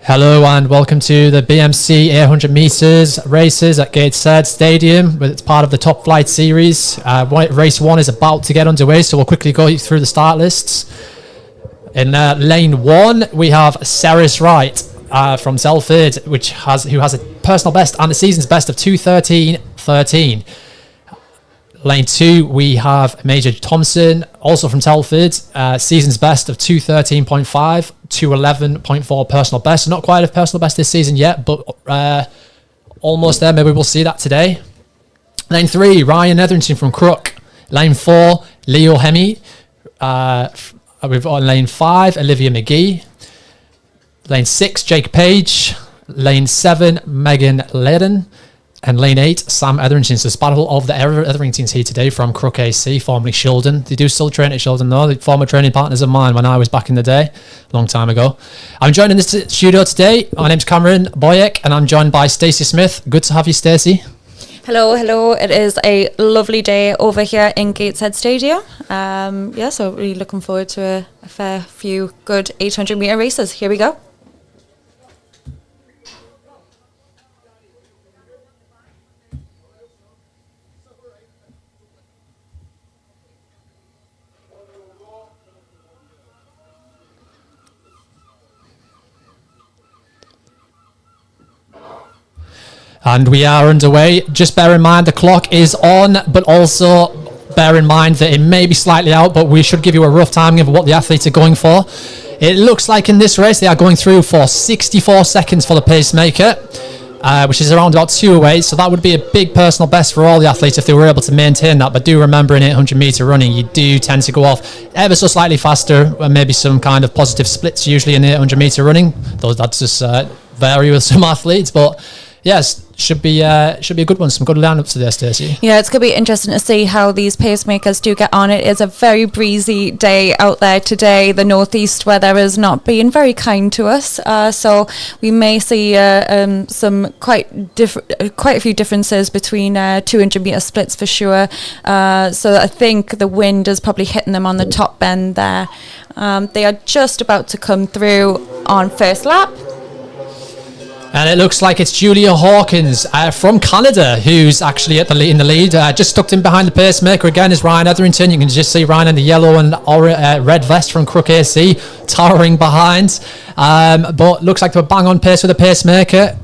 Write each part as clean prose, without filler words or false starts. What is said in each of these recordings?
Hello and welcome to the BMC 800 metres races at Gateshead Stadium. It's part of the Top Flight series. Race 1 is about to get underway, so we'll quickly go through the start lists. In lane 1, we have Ceres Wright from Telford, who has a personal best and the season's best of 2:13.13. Lane 2, we have Major Thompson, also from Telford, season's best of 2:13.5, 2:11.4 personal best. Not quite a personal best this season yet, but almost there. Maybe we'll see that today. Lane 3, Ryan Etherington from Crook. Lane 4, Leo Hemi. We've got lane 5, Olivia McGee. Lane 6, Jake Page. Lane 7, Megan Ledden. And lane 8, Sam Etherington. So it's battle of the Etheringtons here today from Crook AC, formerly Shildon. They do still train at Shildon though. They're former training partners of mine when I was back in the day, a long time ago. I'm joined in this studio today. My name's Cameron Boyek and I'm joined by Stacey Smith. Good to have you, Stacey. Hello. It is a lovely day over here in Gateshead Stadium. So really looking forward to a fair few good 800 metre races. Here we go. And we are underway. Just bear in mind the clock is on, but also bear in mind that it may be slightly out, but we should give you a rough timing of what the athletes are going for. It looks like in this race they are going through for 64 seconds for the pacemaker, which is around about 2:08. So that would be a big personal best for all the athletes if they were able to maintain that. But do remember in 800 metre running, you do tend to go off ever so slightly faster, and maybe some kind of positive splits usually in 800 metre running. Though that just vary with some athletes, but yes, should be a good one. Some good lineups today, Stacey. Yeah, it's going to be interesting to see how these pacemakers do get on. It is a very breezy day out there today. The northeast weather has not been very kind to us, so we may see some quite a few differences between 200 metre splits for sure. So I think the wind is probably hitting them on the top bend there. They are just about to come through on first lap. And it looks like it's Julia Hawkins from Canada who's actually in the lead. Just tucked in behind the pacemaker again is Ryan Etherington. You can just see Ryan in the yellow and red vest from Crook AC towering behind. But looks like they're bang on pace with the pacemaker.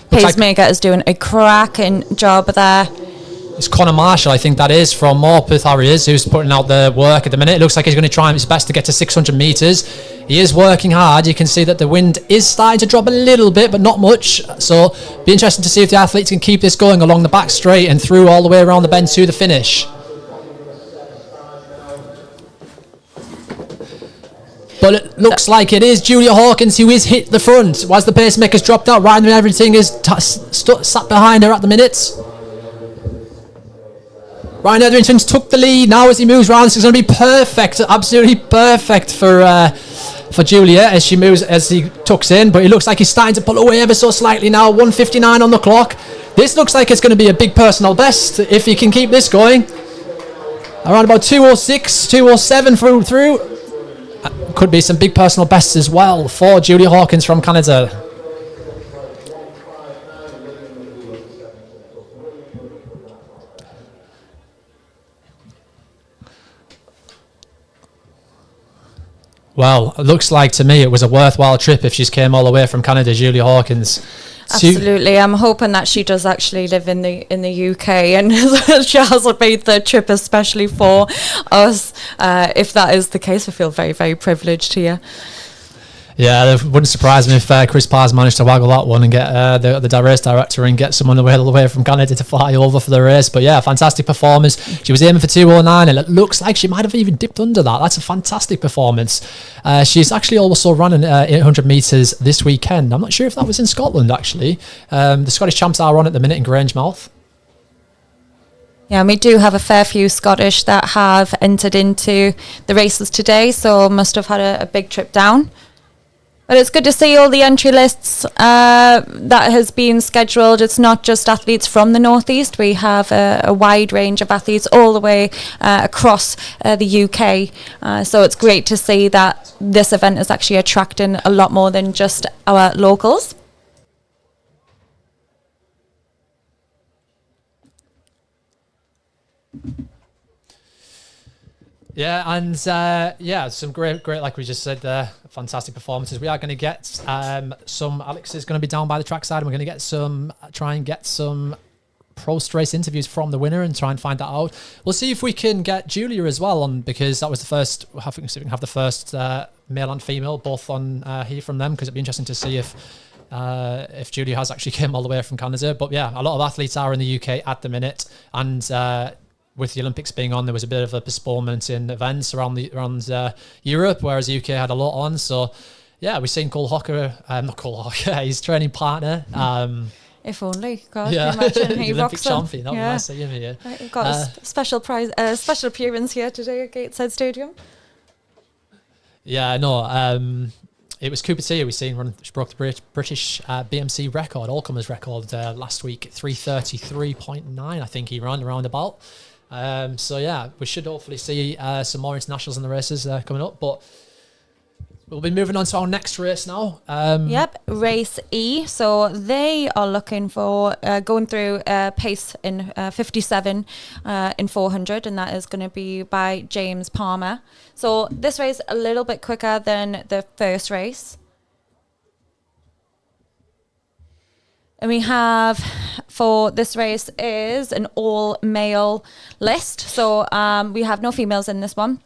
Pacemaker is doing a cracking job there. It's Connor Marshall, I think that is, from Morpeth Harriers, who's putting out the work at the minute. It looks like he's going to try his best to get to 600 metres. He is working hard. You can see that the wind is starting to drop a little bit, but not much. So be interesting to see if the athletes can keep this going along the back straight and through all the way around the bend to the finish. But it looks like it is Julia Hawkins who is hit the front. As the pacemaker's dropped out, Ryan and everything is sat behind her at the minute. Ryan Etherington's took the lead now as he moves around. This is going to be perfect, absolutely perfect for Julia as he tucks in. But it looks like he's starting to pull away ever so slightly now. 1:59 on the clock. This looks like it's going to be a big personal best if he can keep this going. Around about 2:06, 2:07 through. Could be some big personal bests as well for Julia Hawkins from Canada. Well, it looks like to me it was a worthwhile trip if she's came all the way from Canada, Julia Hawkins. Absolutely. I'm hoping that she does actually live in the UK and she hasn't made the trip especially for us. If that is the case, I feel very, very privileged here. Yeah, it wouldn't surprise me if Chris Parr's managed to waggle that one and get the race director and get someone all the way from Canada to fly over for the race. But yeah, fantastic performance. She was aiming for 2:09 and it looks like she might have even dipped under that. That's a fantastic performance. She's actually also running 800 metres this weekend. I'm not sure if that was in Scotland, actually. The Scottish champs are on at the minute in Grangemouth. Yeah, and we do have a fair few Scottish that have entered into the races today, so must have had a big trip down. But it's good to see all the entry lists that has been scheduled. It's not just athletes from the Northeast. We have a wide range of athletes all the way across the UK. So it's great to see that this event is actually attracting a lot more than just our locals. Yeah, and some great, like we just said there, fantastic performances. We are going to get some. Alex is going to be down by the trackside, and we're going to get try and get some post race interviews from the winner and try and find that out. We'll see if we can get Julia as well on, because that was the first. I think we can have the first male and female both on here from them, because it'd be interesting to see if Julia has actually come all the way from Canada. But yeah, a lot of athletes are in the UK at the minute, and with the Olympics being on, there was a bit of a postponement in events around Europe, whereas the UK had a lot on. So yeah, we've seen Cole Hocker, not Cole Hocker, his training partner. If only, God, yeah, imagine he the rocks Olympic champion. That would be nice to see him here. We've got a special prize, special appearance here today at Gateshead Stadium. Yeah, no. It was Cooper T. We seen she broke the British BMC record, all-comers record last week, 3:33.9. I think he ran around about. So yeah, we should hopefully see some more internationals in the races coming up, but we'll be moving on to our next race now. Yep, race E. So they are looking for going through pace in 57 in 400, and that is going to be by James Palmer. So this race a little bit quicker than the first race. And we have, for this race, is an all-male list. So we have no females in this one.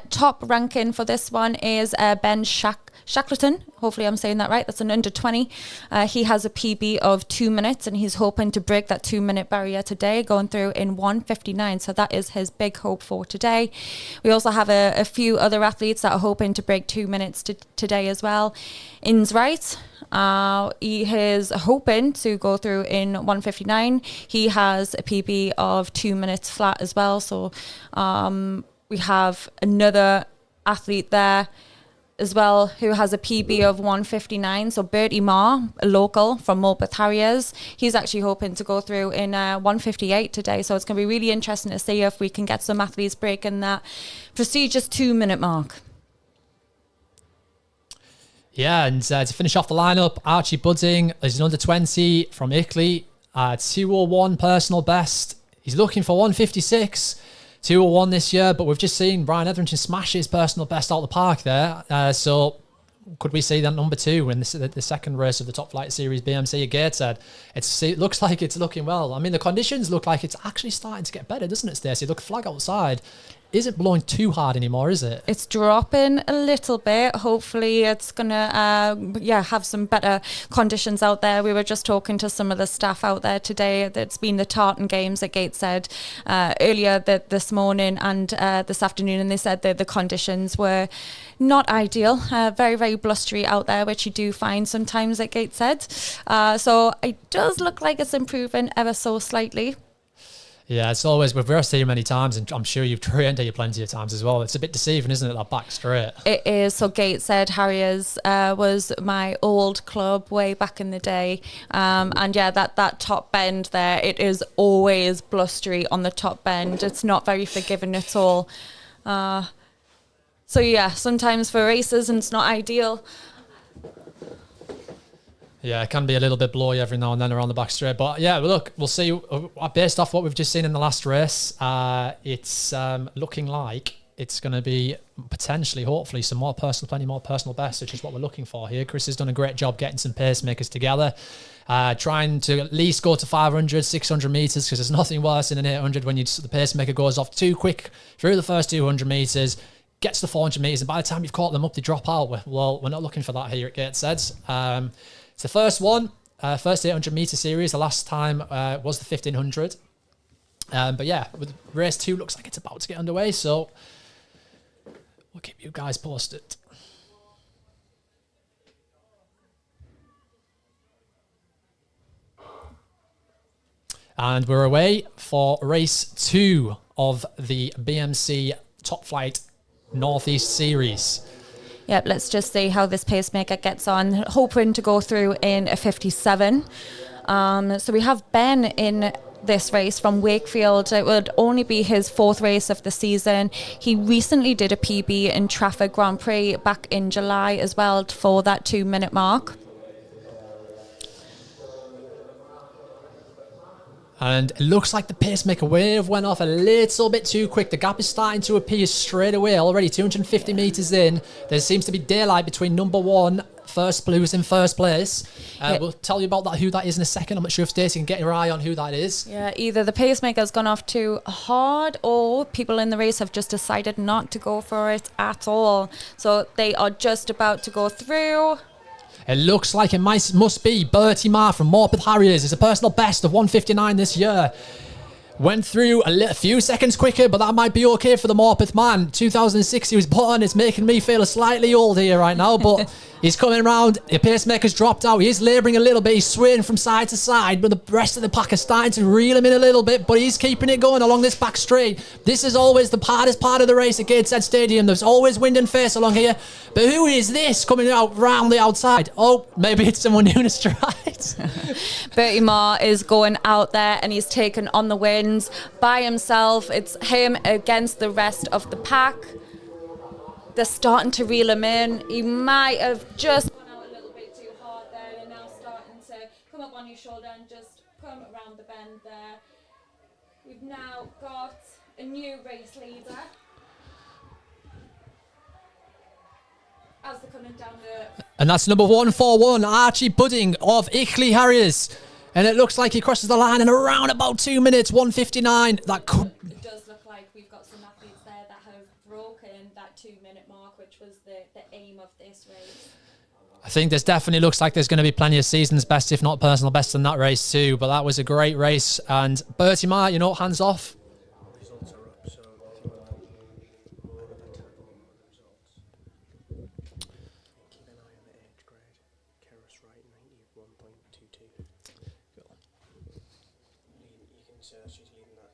Top ranking for this one is Ben Shackleton. Hopefully I'm saying that right. That's an under 20. He has a PB of 2 minutes, and he's hoping to break that 2-minute barrier today, going through in 1:59. So that is his big hope for today. We also have a few other athletes that are hoping to break 2 minutes today as well. In's right. He is hoping to go through in 1:59. He has a PB of 2 minutes flat as well. So we have another athlete there as well who has a PB of 1:59. So Bertie Marr, a local from Morpeth Harriers, he's actually hoping to go through in 1:58 today. So it's going to be really interesting to see if we can get some athletes breaking that prestigious 2-minute mark. Yeah, and to finish off the lineup, Archie Budding is an under 20 from Ickley, 2:01 personal best. He's looking for 1:56. 2:01 this year, but we've just seen Brian Etherington smash his personal best out of the park there. So could we see that number 2 in the second race of the Top Flight Series BMC at Gateshead? It looks like it's looking well. I mean, the conditions look like it's actually starting to get better, doesn't it, Stacey? Look, flag outside isn't blowing too hard anymore, is it? It's dropping a little bit. Hopefully it's going to have some better conditions out there. We were just talking to some of the staff out there today. It's been the Tartan Games at Gateshead earlier this morning and this afternoon, and they said that the conditions were not ideal. Very, very blustery out there, which you do find sometimes at Gateshead. So it does look like it's improving ever so slightly. Yeah, it's always, we've rehearsed here many times, and I'm sure you've trained here plenty of times as well. It's a bit deceiving, isn't it, that back straight? It is. So Gateshead Harriers was my old club way back in the day. And yeah, that top bend there, it is always blustery on the top bend. It's not very forgiving at all. So yeah, sometimes for races, and it's not ideal. Yeah, it can be a little bit blowy every now and then around the back straight. But yeah, look, we'll see. Based off what we've just seen in the last race, it's looking like it's going to be potentially, hopefully, plenty more personal bests, which is what we're looking for here. Chris has done a great job getting some pacemakers together, trying to at least go to 500, 600 metres, because there's nothing worse in an 800 when the pacemaker goes off too quick through the first 200 metres, gets to 400 metres, and by the time you've caught them up, they drop out. Well, we're not looking for that here at Gateshead. It's the first one, first 800 metre series. The last time was the 1500. But yeah, race 2 looks like it's about to get underway, so we'll keep you guys posted. And we're away for race 2 of the BMC Top Flight Northeast Series. Yep, let's just see how this pacemaker gets on. Hoping to go through in a 57. So we have Ben in this race from Wakefield. It would only be his 4th race of the season. He recently did a PB in Trafford Grand Prix back in July as well for that 2-minute mark. And it looks like the pacemaker wave went off a little bit too quick. The gap is starting to appear straight away. Already 250 metres in. There seems to be daylight between number 1, who's in first place. We'll tell you about that, who that is in a second. I'm not sure if Stacey can get your eye on who that is. Yeah, either the pacemaker's gone off too hard or people in the race have just decided not to go for it at all. So they are just about to go through. It looks like it must be Bertie Marr from Morpeth Harriers. It's a personal best of 1:59 this year. Went through a few seconds quicker, but that might be okay for the Morpeth man. 2006 he was put on. It's making me feel slightly old here right now, but he's coming around. The pacemaker's dropped out. He is labouring a little bit. He's swaying from side to side, but the rest of the pack are starting to reel him in a little bit, but he's keeping it going along this back straight. This is always the hardest part of the race at Gateshead Stadium. There's always wind and face along here. But who is this coming out round the outside? Oh, maybe it's someone new in a stride. Bertie Marr is going out there and he's taken on the wins by himself. It's him against the rest of the pack. They're starting to reel him in. He might have just gone out a little bit too hard there. They're now starting to come up on your shoulder and just come around the bend there. We've now got a new race leader. As they're coming down the... And that's number 141, Archie Budding of Ickley Harriers. And it looks like he crosses the line in around about 2 minutes, 1:59. That could... It does look like we've got some athletes there that have broken that 2-minute mark, which was the aim of this race. I think there's definitely looks like there's going to be plenty of season's best, if not personal best, in that race too. But that was a great race. And Bertie Marr, hands off. Results are up, so we'll have a tap on the results. Keep an eye on the age grade. Keras Wright, 91.22. Cool. You can see that she's leading that.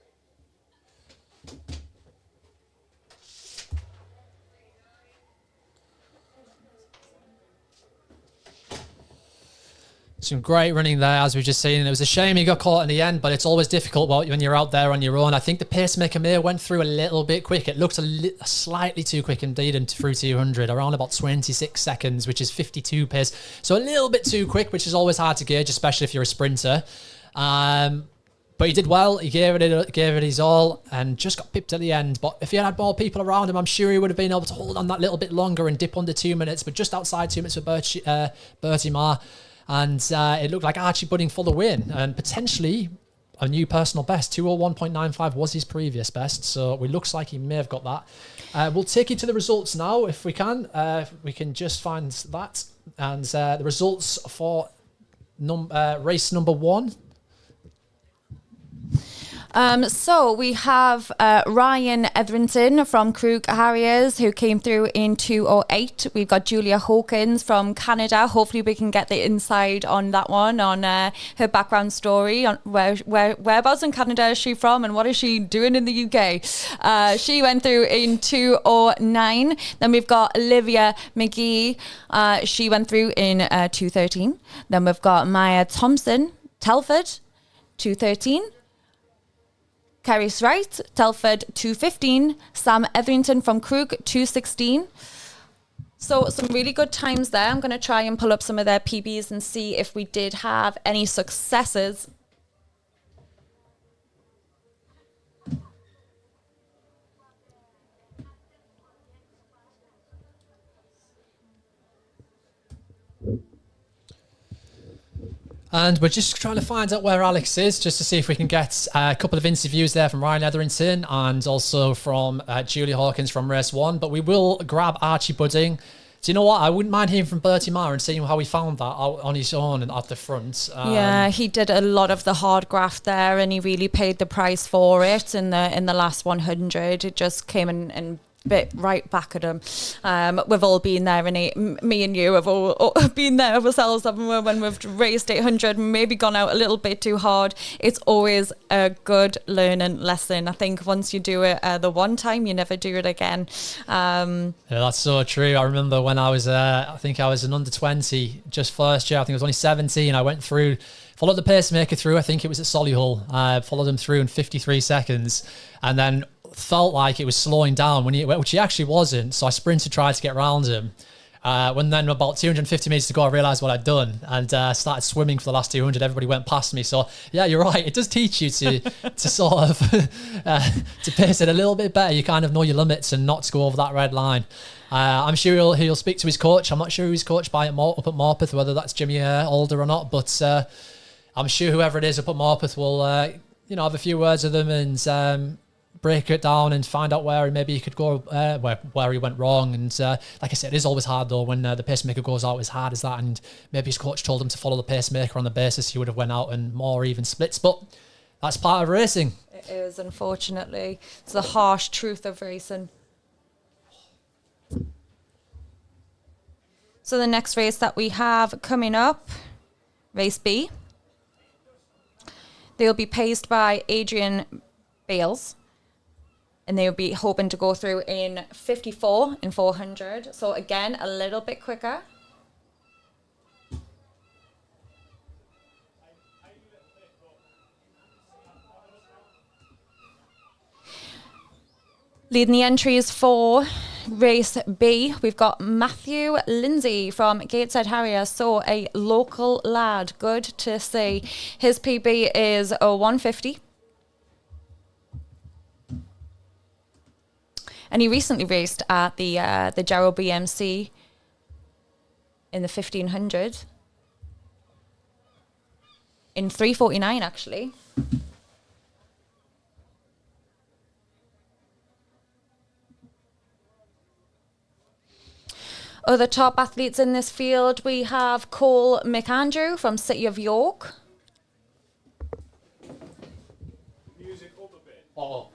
Some great running there, as we've just seen. It was a shame he got caught in the end, but it's always difficult when you're out there on your own. I think the pacemaker may have went through a little bit quick. It looked slightly too quick indeed and through 200, around about 26 seconds, which is 52 pace. So a little bit too quick, which is always hard to gauge, especially if you're a sprinter. But he did well. He gave it his all and just got pipped at the end. But if he had more people around him, I'm sure he would have been able to hold on that little bit longer and dip under 2 minutes, but just outside 2 minutes for Bertie Marr. And it looked like Archie Budding for the win and potentially a new personal best. 201.95 was his previous best, so it looks like he may have got that. We'll take you to the results now if we can. We can just find that. And the results for race number 1. So we have Ryan Etherington from Krug Harriers, who came through in 2:08. We've got Julia Hawkins from Canada. Hopefully we can get the inside on that one, on her background story, on whereabouts in Canada is she from and what is she doing in the UK. She went through in 2:09. Then we've got Olivia McGee. She went through in 2:13. Then we've got Maya Thompson, Telford, 2:13. Keras Wright, Telford, 2:15. Sam Etherington from Krug, 2:16. So some really good times there. I'm going to try and pull up some of their PBs and see if we did have any successes. And we're just trying to find out where Alex is, just to see if we can get a couple of interviews there from Ryan Etherington and also from Julia Hawkins from Race 1. But we will grab Archie Budding. Do you know what? I wouldn't mind hearing from Bertie Marr and seeing how he found that out on his own and at the front. Yeah, he did a lot of the hard graft there and he really paid the price for it in the last 100. It just came and bit right back at him. We've all been there, and me and you have all been there ourselves, haven't we, when we've raced 800 and maybe gone out a little bit too hard. It's always a good learning lesson. I think once you do it the one time, you never do it again. Yeah, that's so true. I remember when I was, I think I was an under 20, just first year. I think I was only 17. I went through, followed the pacemaker through. I think it was at Solihull. Followed him through in 53 seconds, and then felt like it was slowing down which he actually wasn't. So I sprinted to try to get around him. When then about 250 meters to go, I realized what I'd done and started swimming for the last 200. Everybody went past me. So yeah, you're right. It does teach you to sort of to pace it a little bit better. You kind of know your limits and not to go over that red line. I'm sure he'll speak to his coach. I'm not sure who he's coached by up at Morpeth, whether that's Jimmy Alder or not, but I'm sure whoever it is up at Morpeth will have a few words with him and break it down and find out where maybe he could go, where he went wrong. And like I said, it is always hard though when the pacemaker goes out as hard as that, and maybe his coach told him to follow the pacemaker on the basis he would have went out and more even splits, but that's part of racing. It is, unfortunately. It's the harsh truth of racing. So the next race that we have coming up, race B, they'll be paced by Adrian Bales, and they'll be hoping to go through in 54 in 400. So again, a little bit quicker. Leading the entries for race B, we've got Matthew Lindsay from Gateshead Harrier, so a local lad. Good to see. His PB is a 150. And he recently raced at the Jarrow BMC in the 1500 in 3:49 actually. Other top athletes in this field, we have Cole McAndrew from City of York. Music up a bit. Oh.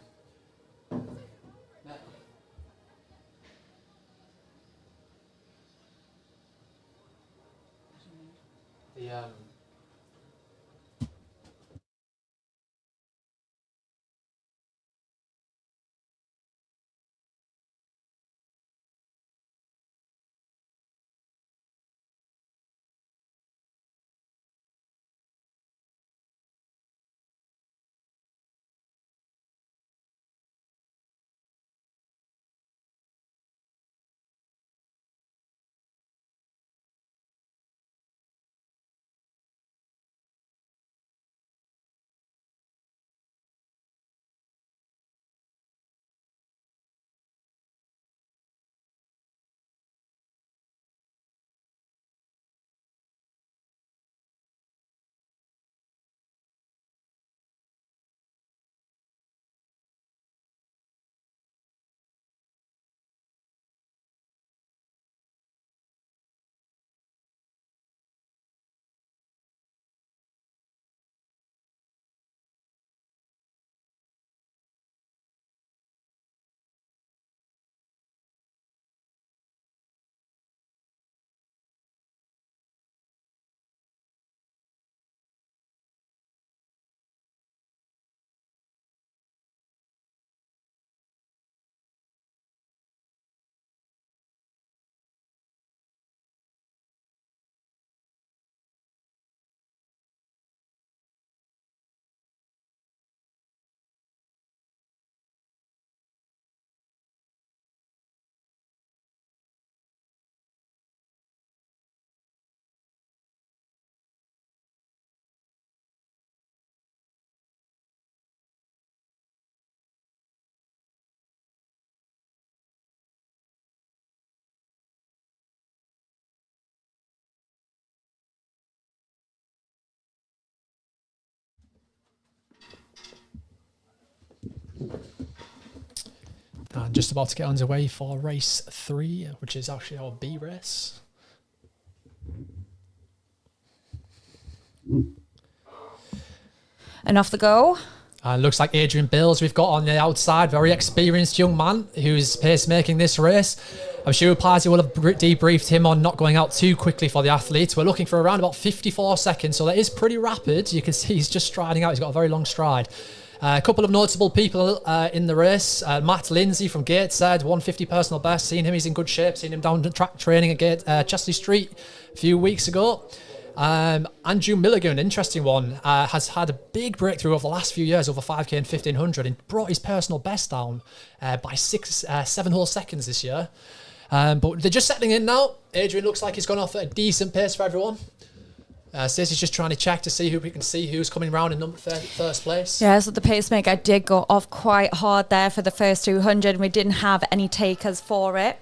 And just about to get underway for race 3, which is actually our B race. And off the go. Looks like Adrian Bills we've got on the outside, very experienced young man who's pacemaking this race. I'm sure Pazzi will have debriefed him on not going out too quickly for the athletes. We're looking for around about 54 seconds, so that is pretty rapid. You can see he's just striding out. He's got a very long stride. A couple of notable people in the race. Matt Lindsay from Gateshead, 150 personal best. Seen him, he's in good shape. Seen him down the track training at Chesley Street a few weeks ago. Andrew Milligan, interesting one, has had a big breakthrough over the last few years, over 5k and 1500, and brought his personal best down by 7 whole seconds this year. But they're just settling in now. Adrian looks like he's gone off at a decent pace for everyone. Stacey's just trying to check to see who we can see who's coming round in first place. Yeah, so the pacemaker did go off quite hard there for the first 200, and we didn't have any takers for it.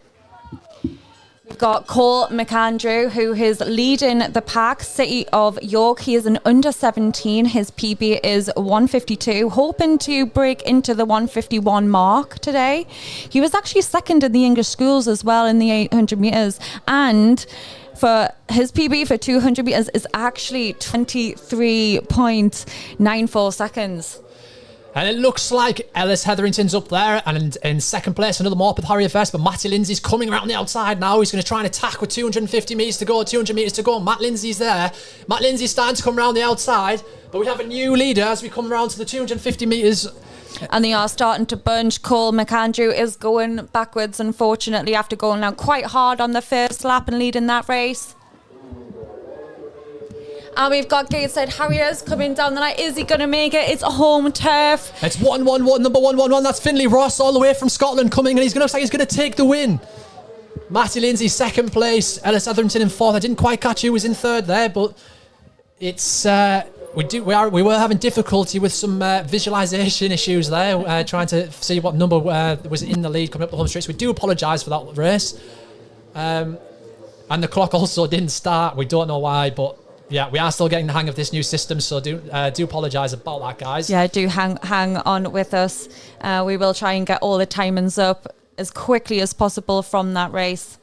We've got Cole McAndrew, who is leading the pack, City of York. He is an under 17. His PB is 152, hoping to break into the 151 mark today. He was actually second in the English schools as well in the 800 metres. And for his PB for 200 metres is actually 23.94 seconds. And it looks like Ellis Hetherington's up there, and in second place, another Morpeth Harrier Vest, but Matty Lindsay's coming around the outside now. He's going to try and attack with 250 metres to go, 200 metres to go. Matt Lindsay's there. Matt Lindsay's starting to come around the outside, but we have a new leader as we come around to the 250 metres. And they are starting to bunch. Cole McAndrew is going backwards, unfortunately, after going down quite hard on the first lap and leading that race. And we've got Gateshead Harriers coming down the line. Is he going to make it? It's a home turf. It's 1-1-1, number 1-1-1. That's Finlay Ross all the way from Scotland coming, and looks like he's going to take the win. Matty Lindsay second place, Ellis Hetherington in fourth. I didn't quite catch who was in third there, but it's we were having difficulty with some visualization issues there, trying to see what number was in the lead coming up the home stretch. We do apologise for that race, and the clock also didn't start. We don't know why, but. Yeah, we are still getting the hang of this new system, so do apologise about that, guys. Yeah, do hang on with us. We will try and get all the timings up as quickly as possible from that race.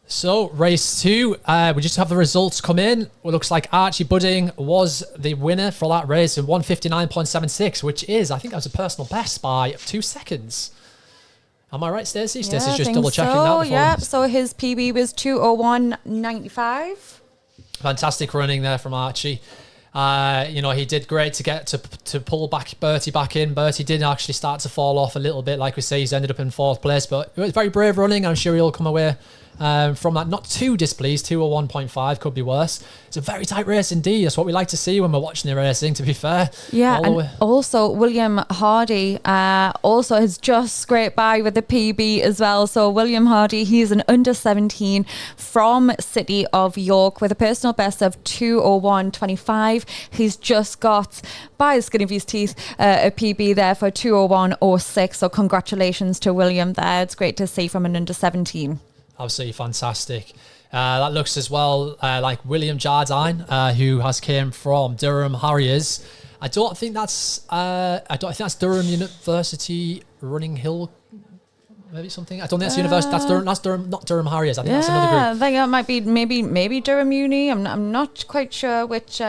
So, race 2, we just have the results come in. It looks like Archie Budding was the winner for that race in 159.76, which is, I think that was a personal best by 2 seconds. Am I right, Stacey? Yeah, Stacey's just I double think checking so, that. Yeah, so his PB was 2:01.95. Fantastic running there from Archie. He did great to get to pull Bertie back in. Bertie did actually start to fall off a little bit. Like we say, he's ended up in 4th place, but it was very brave running. I'm sure he'll come away from that not too displeased. 2:01.5 could be worse. It's a very tight race indeed. That's what we like to see when we're watching the racing, to be fair. Yeah, and also William Hardy also has just scraped by with the PB as well. So William Hardy, he's an under 17 from City of York with a personal best of 2:01.25. He's just got, by the skin of his teeth, a PB there for 2:01.06. So congratulations to William there. It's great to see from an under 17. Absolutely fantastic. That looks as well like William Jardine, who has came from Durham Harriers. I don't think that's Durham University Running Hill maybe something. I don't think that's university. That's Durham, not Durham Harriers. I think that's another group. I think that might be maybe Durham Uni. I'm not quite sure which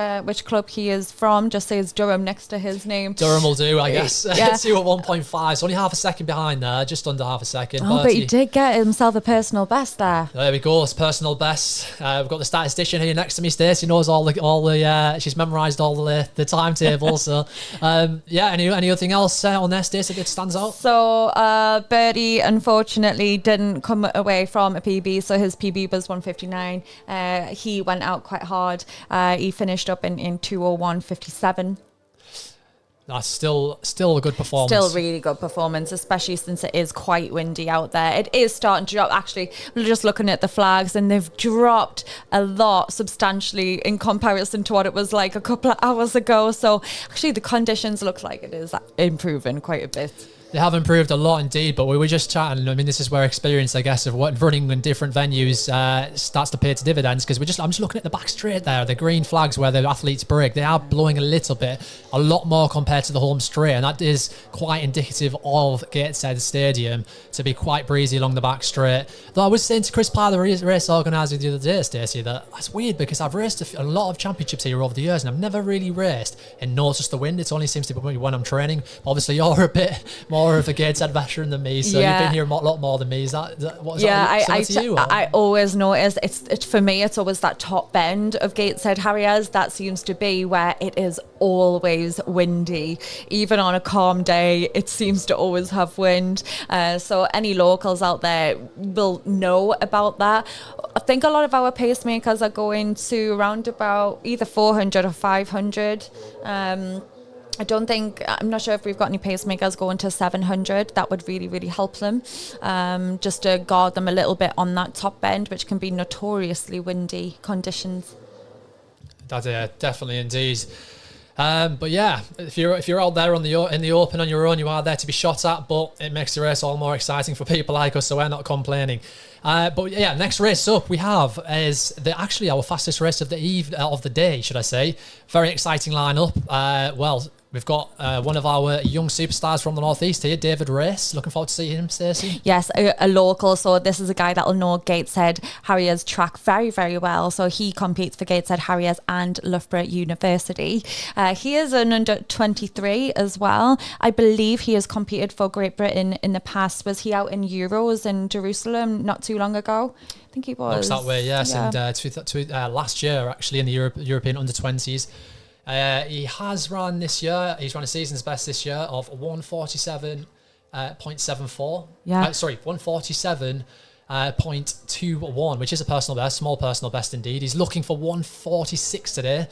club he is from. Just says Durham next to his name. Durham will do, I guess. Yeah. 2 at 1.5. It's only half a second behind there, just under half a second. Oh, but he did get himself a personal best there. There we go. It's personal best. We've got the statistician here next to me. Stacey knows all the. She's memorised all the timetable. So, anything else on there, Stacey, that stands out? So, Birdie unfortunately didn't come away from a PB. So his PB was 159. He went out quite hard. He finished up in 2:01.57. That's still a good performance. Still really good performance, especially since it is quite windy out there. It is starting to drop. Actually, we're just looking at the flags and they've dropped a lot substantially in comparison to what it was like a couple of hours ago. So actually the conditions look like it is improving quite a bit. They have improved a lot indeed, but we were just chatting. I mean, this is where experience, I guess, of what running in different venues starts to pay its dividends. Because I'm just looking at the back straight there, the green flags where the athletes break. They are blowing a little bit, a lot more compared to the home straight, and that is quite indicative of Gateshead Stadium to be quite breezy along the back straight. Though I was saying to Chris Parr, the race organiser the other day, Stacey, that that's weird because I've raced a lot of championships here over the years, and I've never really raced and noticed the wind. It only seems to be when I'm training. Obviously, you're a bit more of a Gateshead veteran than me, so you've been here a lot more than me. Is that what is that to you? I always notice it's for me. It's always that top bend of Gateshead Harriers that seems to be where it is always windy. Even on a calm day, it seems to always have wind. So any locals out there will know about that. I think a lot of our pacemakers are going to around about either 400 or 500. I'm not sure if we've got any pacemakers going to 700. That would really, really help them, just to guard them a little bit on that top bend, which can be notoriously windy conditions. That's definitely indeed. But yeah, if you're out there in the open on your own, you are there to be shot at, but it makes the race all more exciting for people like us, so we're not complaining. But yeah, next race up we have is actually our fastest race of the day, should I say. Very exciting lineup. We've got one of our young superstars from the Northeast here, David Race. Looking forward to seeing him, Stacey. Yes, a local. So this is a guy that will know Gateshead Harriers track very, very well. So he competes for Gateshead Harriers and Loughborough University. He is an under 23 as well. I believe he has competed for Great Britain in the past. Was he out in Euros in Jerusalem not too long ago? I think he was. Looks that way, yes. Yeah. And last year, actually, in the European under 20s. He has run this year. He's run a season's best this year of 147.74. Yeah. 147.21, which is a personal best, small personal best indeed. He's looking for 146 today.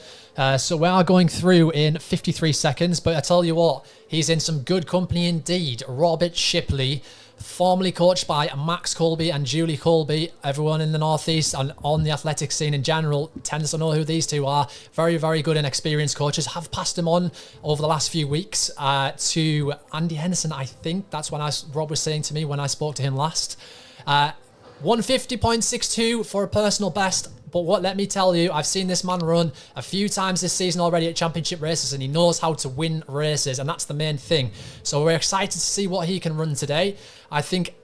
So we are going through in 53 seconds. But I tell you what, he's in some good company indeed. Robert Shipley, formerly coached by Max Colby and Julie Colby. Everyone in the Northeast and on the athletic scene in general tends to know who these two are. Very, very good and experienced coaches. Have passed him on over the last few weeks to Andy Henderson, I think. That's when Rob was saying to me when I spoke to him last. 150.62 for a personal best. But let me tell you, I've seen this man run a few times this season already at championship races, and he knows how to win races, and that's the main thing. So we're excited to see what he can run today. I think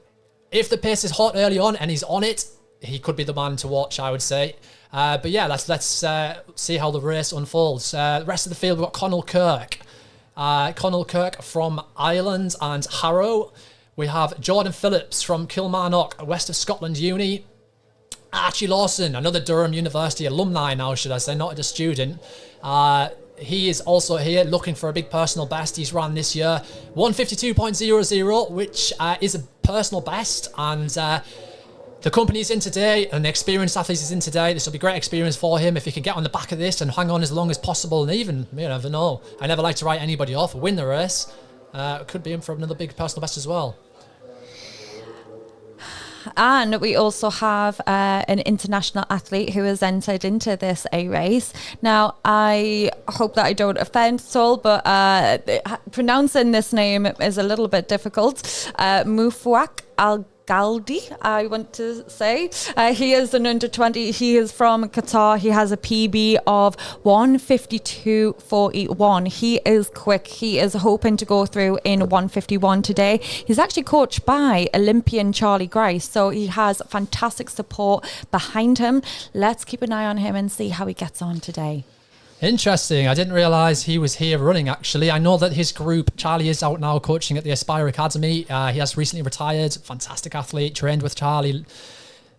if the pace is hot early on and he's on it, he could be the man to watch, I would say. But yeah, let's see how the race unfolds. The rest of the field, we've got Connell Kirk. Connell Kirk from Ireland and Harrow. We have Jordan Phillips from Kilmarnock, West of Scotland Uni. Archie Lawson, another Durham University alumni now, should I say, not a student. He is also here looking for a big personal best. He's ran this year 152.00, which is a personal best. And the company's in today and the experienced athlete is in today. This will be great experience for him if he can get on the back of this and hang on as long as possible. And even, you never know. I never like to write anybody off. Win the race. Could be in for another big personal best as well. And we also have an international athlete who has entered into this A race. Now, I hope that I don't offend Sol, but pronouncing this name is a little bit difficult. Mufwak Galdi, I want to say. He is an under 20. He is from Qatar. He has a PB of 152.41. He is quick. He is hoping to go through in 151 today. He's actually coached by Olympian Charlie Grice, so he has fantastic support behind him. Let's keep an eye on him and see how he gets on today. Interesting. I didn't realise he was here running, actually. I know that his group, Charlie, is out now coaching at the Aspire Academy. He has recently retired. Fantastic athlete. Trained with Charlie.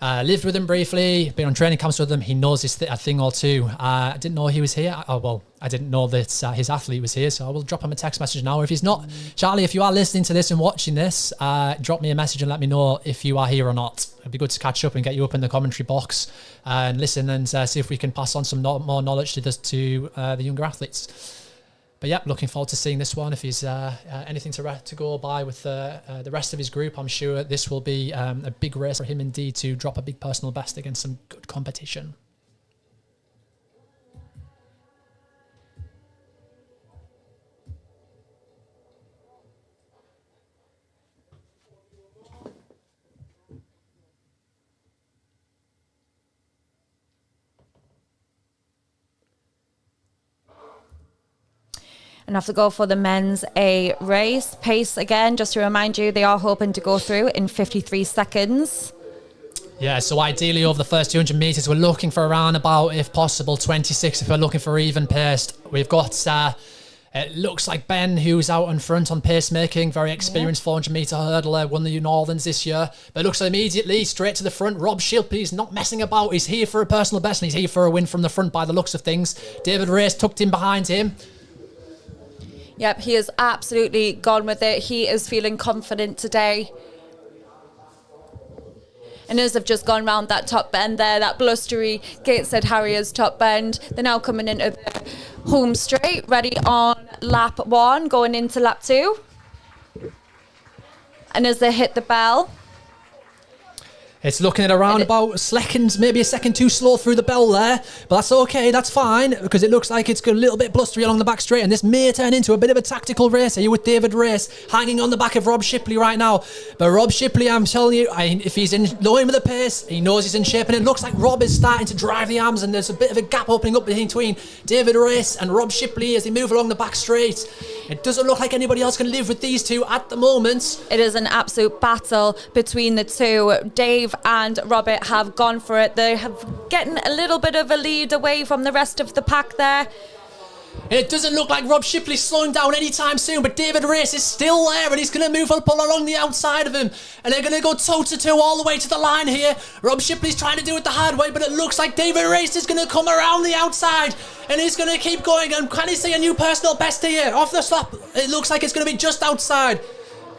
Lived with him briefly. Been on training camps with him. He knows his a thing or two. I didn't know he was here. I didn't know that his athlete was here, so I will drop him a text message now. If he's not, Charlie, if you are listening to this and watching this, drop me a message and let me know if you are here or not. It'd be good to catch up and get you up in the commentary box and listen and see if we can pass on some more knowledge to the younger athletes. But yeah, looking forward to seeing this one. If he's anything to go by with the rest of his group, I'm sure this will be a big race for him indeed to drop a big personal best against some good competition. And have to go for the men's A race. Pace, again, just to remind you, they are hoping to go through in 53 seconds. Yeah, so ideally over the first 200 metres, we're looking for around about, if possible, 26 if we're looking for even paced. We've got, it looks like Ben, who's out in front on pacemaking, very experienced 400 metre hurdler, won the Northerns this year. But it looks like immediately straight to the front. Rob Shilpy's not messing about. He's here for a personal best and he's here for a win from the front by the looks of things. David Race tucked in behind him. Yep, he is absolutely gone with it. He is feeling confident today. And as they've just gone round that top bend there, that blustery Gateshead Harriers top bend, they're now coming into the home straight, ready on lap 1, going into lap 2. And as they hit the bell, it's looking at around about seconds, maybe a second too slow through the bell there, but that's okay, that's fine, because it looks like it's got a little bit blustery along the back straight, and this may turn into a bit of a tactical race here with David Race hanging on the back of Rob Shipley right now. But Rob Shipley, I'm telling you, if he's in line with the pace, he knows he's in shape, and it looks like Rob is starting to drive the arms, and there's a bit of a gap opening up between David Race and Rob Shipley as they move along the back straight. It doesn't look like anybody else can live with these two at the moment. It is an absolute battle between the two. Dave and Robert have gone for it. They have getting a little bit of a lead away from the rest of the pack there. It doesn't look like Rob Shipley's slowing down anytime soon, but David Race is still there and he's going to move up along the outside of him, and they're going to go toe-to-toe all the way to the line here. Rob Shipley's trying to do it the hard way, but it looks like David Race is going to come around the outside and he's going to keep going. And can he see a new personal best here? Off the stop, it looks like it's going to be just outside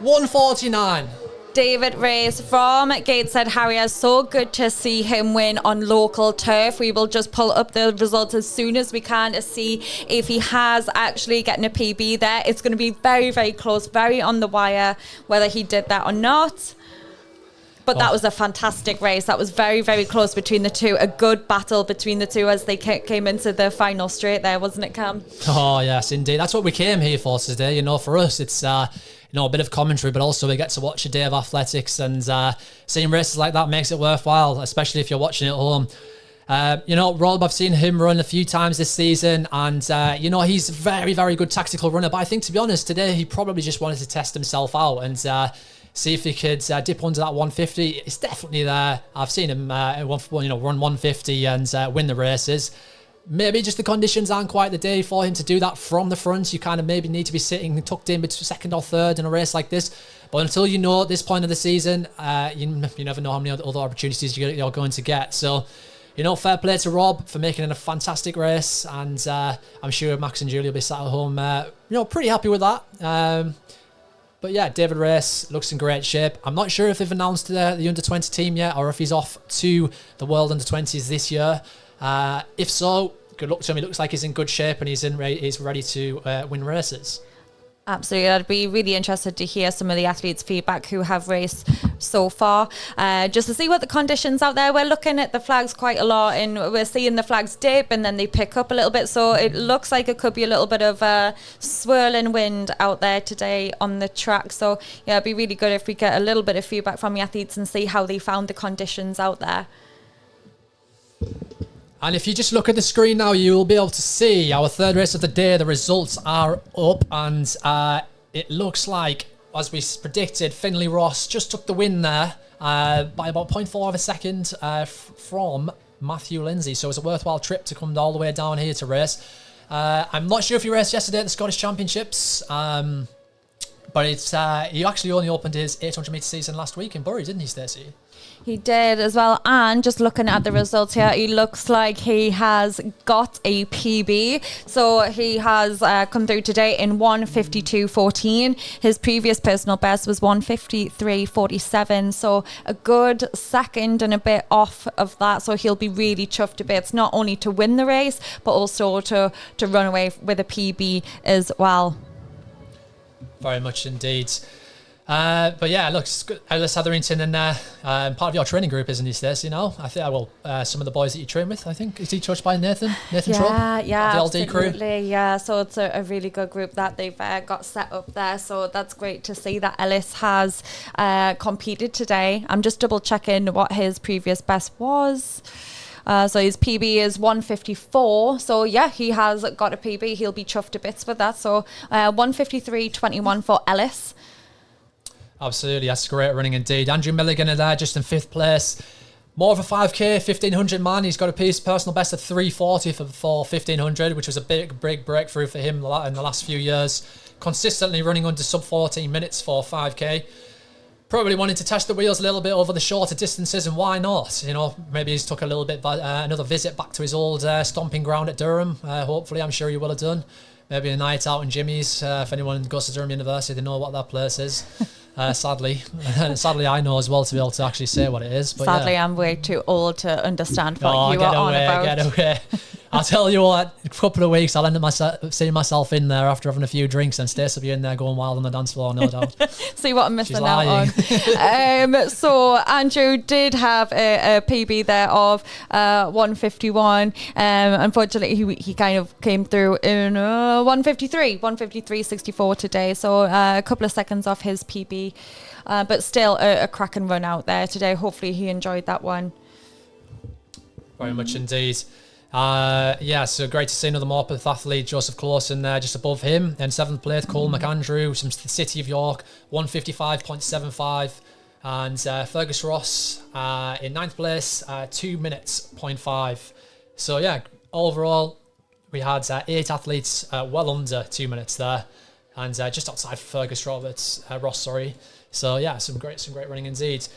149. David Race from Gateshead Harriers. So good to see him win on local turf. We will just pull up the results as soon as we can to see if he has actually gotten a PB there. It's going to be very, very close, very on the wire, whether he did that or not. But that was a fantastic race. That was very, very close between the two. A good battle between the two as they came into the final straight there, wasn't it, Cam? Oh, yes, indeed. That's what we came here for today. You know, for us, it's a bit of commentary, but also we get to watch a day of athletics, and seeing races like that makes it worthwhile, especially if you're watching at home. Rob, I've seen him run a few times this season, and he's a very, very good tactical runner. But I think, to be honest, today he probably just wanted to test himself out and see if he could dip under that 150. It's definitely there. I've seen him run 150 and win the races. Maybe just the conditions aren't quite the day for him to do that from the front. You kind of maybe need to be sitting tucked in between second or third in a race like this. But until you know at this point of the season, you never know how many other opportunities you're going to get. So, fair play to Rob for making it a fantastic race. And I'm sure Max and Julie will be sat at home, pretty happy with that. But yeah, David Race looks in great shape. I'm not sure if they've announced the under-20 team yet, or if he's off to the World Under-20s this year. If so, good luck to him. He looks like he's in good shape and he's ready to win races. Absolutely. I'd be really interested to hear some of the athletes' feedback who have raced so far, just to see what the conditions out there. We're looking at the flags quite a lot, and we're seeing the flags dip and then they pick up a little bit. So it looks like it could be a little bit of a swirling wind out there today on the track. So yeah, it'd be really good if we get a little bit of feedback from the athletes and see how they found the conditions out there. And if you just look at the screen now, you will be able to see our third race of the day. The results are up, and it looks like, as we predicted, Finley Ross just took the win there by about 0.4 of a second from Matthew Lindsay. So it was a worthwhile trip to come all the way down here to race. I'm not sure if you raced yesterday at the Scottish Championships, but he actually only opened his 800 metre season last week in Bury, didn't he, Stacey? He did as well, and just looking at the results here, he looks like he has got a PB. So he has come through today in 1:52.14. His previous personal best was 1:53.47, so a good second and a bit off of that. So he'll be really chuffed a bit, not only to win the race, but also to run away with a PB as well. Very much indeed. But yeah, look, Ellis Hetherington and part of your training group, isn't he, Stacey? You know, I think some of the boys that you train with, I think. Is he coached by Nathan Trubb? Yeah, the LD crew? Yeah, so it's a really good group that they've got set up there. So that's great to see that Ellis has competed today. I'm just double checking what his previous best was. So his PB is 1:54. So yeah, he has got a PB. He'll be chuffed to bits with that. So 1:53.21 for Ellis. Absolutely, that's great running indeed. Andrew Milligan are there, just in 5th place. More of a 5K, 1,500 man. He's got a personal best of 3:40 for 1,500, which was a big breakthrough for him in the last few years. Consistently running under sub 14 minutes for 5K. Probably wanted to test the wheels a little bit over the shorter distances, and why not? You know, maybe he's took a little bit another visit back to his old stomping ground at Durham. Hopefully, I'm sure he will have done. Maybe a night out in Jimmy's. If anyone goes to Durham University, they know what that place is. Sadly, I know as well to be able to actually say what it is. But sadly, yeah. I'm way too old to understand what you are on about. Get away. I'll tell you what, a couple of weeks I'll end up seeing myself in there after having a few drinks, and Stacey will be in there going wild on the dance floor, no doubt. See what I'm missing out on. So Andrew did have a PB there of 1:51. Unfortunately, he kind of came through in 1:53.64 today. So a couple of seconds off his PB, but still a cracking run out there today. Hopefully he enjoyed that one. Very much indeed. So great to see another Morpeth athlete, Joseph Clausen, there just above him. In 7th place, Cole McAndrew from the City of York, 1:55.75. And Fergus Ross in 9th place, 2 minutes 0.5. So yeah, overall, we had 8 athletes well under 2 minutes there. And just outside Fergus Ross, sorry. So yeah, some great running indeed.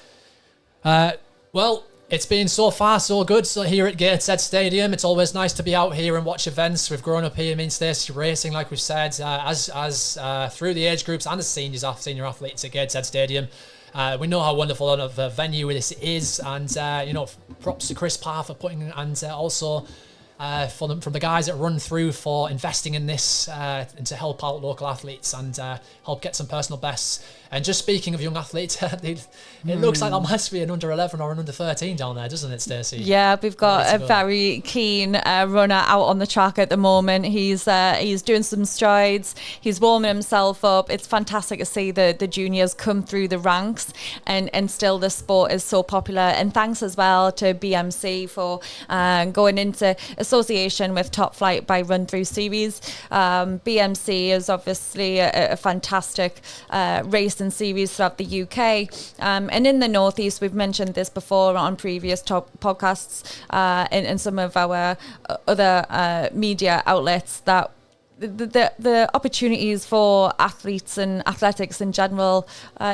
Well, it's been so far so good. So here at Gateshead Stadium, it's always nice to be out here and watch events. We've grown up here, me and Stacey, racing, like we've said, as through the age groups and as senior athletes at Gateshead Stadium. We know how wonderful of a venue this is, and props to Chris Parr for putting, and also from the guys at RunThrough for investing in this and to help out local athletes and help get some personal bests. And just speaking of young athletes, it looks like there must be an under 11 or an under 13 down there, doesn't it, Stacey? Yeah, we've got a very keen runner out on the track at the moment. He's doing some strides. He's warming himself up. It's fantastic to see the juniors come through the ranks, and still the sport is so popular. And thanks as well to BMC for going into association with Top Flight by RunThrough series. BMC is obviously a fantastic racing series throughout the UK, and in the Northeast. We've mentioned this before on previous podcasts and some of our other media outlets, that the opportunities for athletes and athletics in general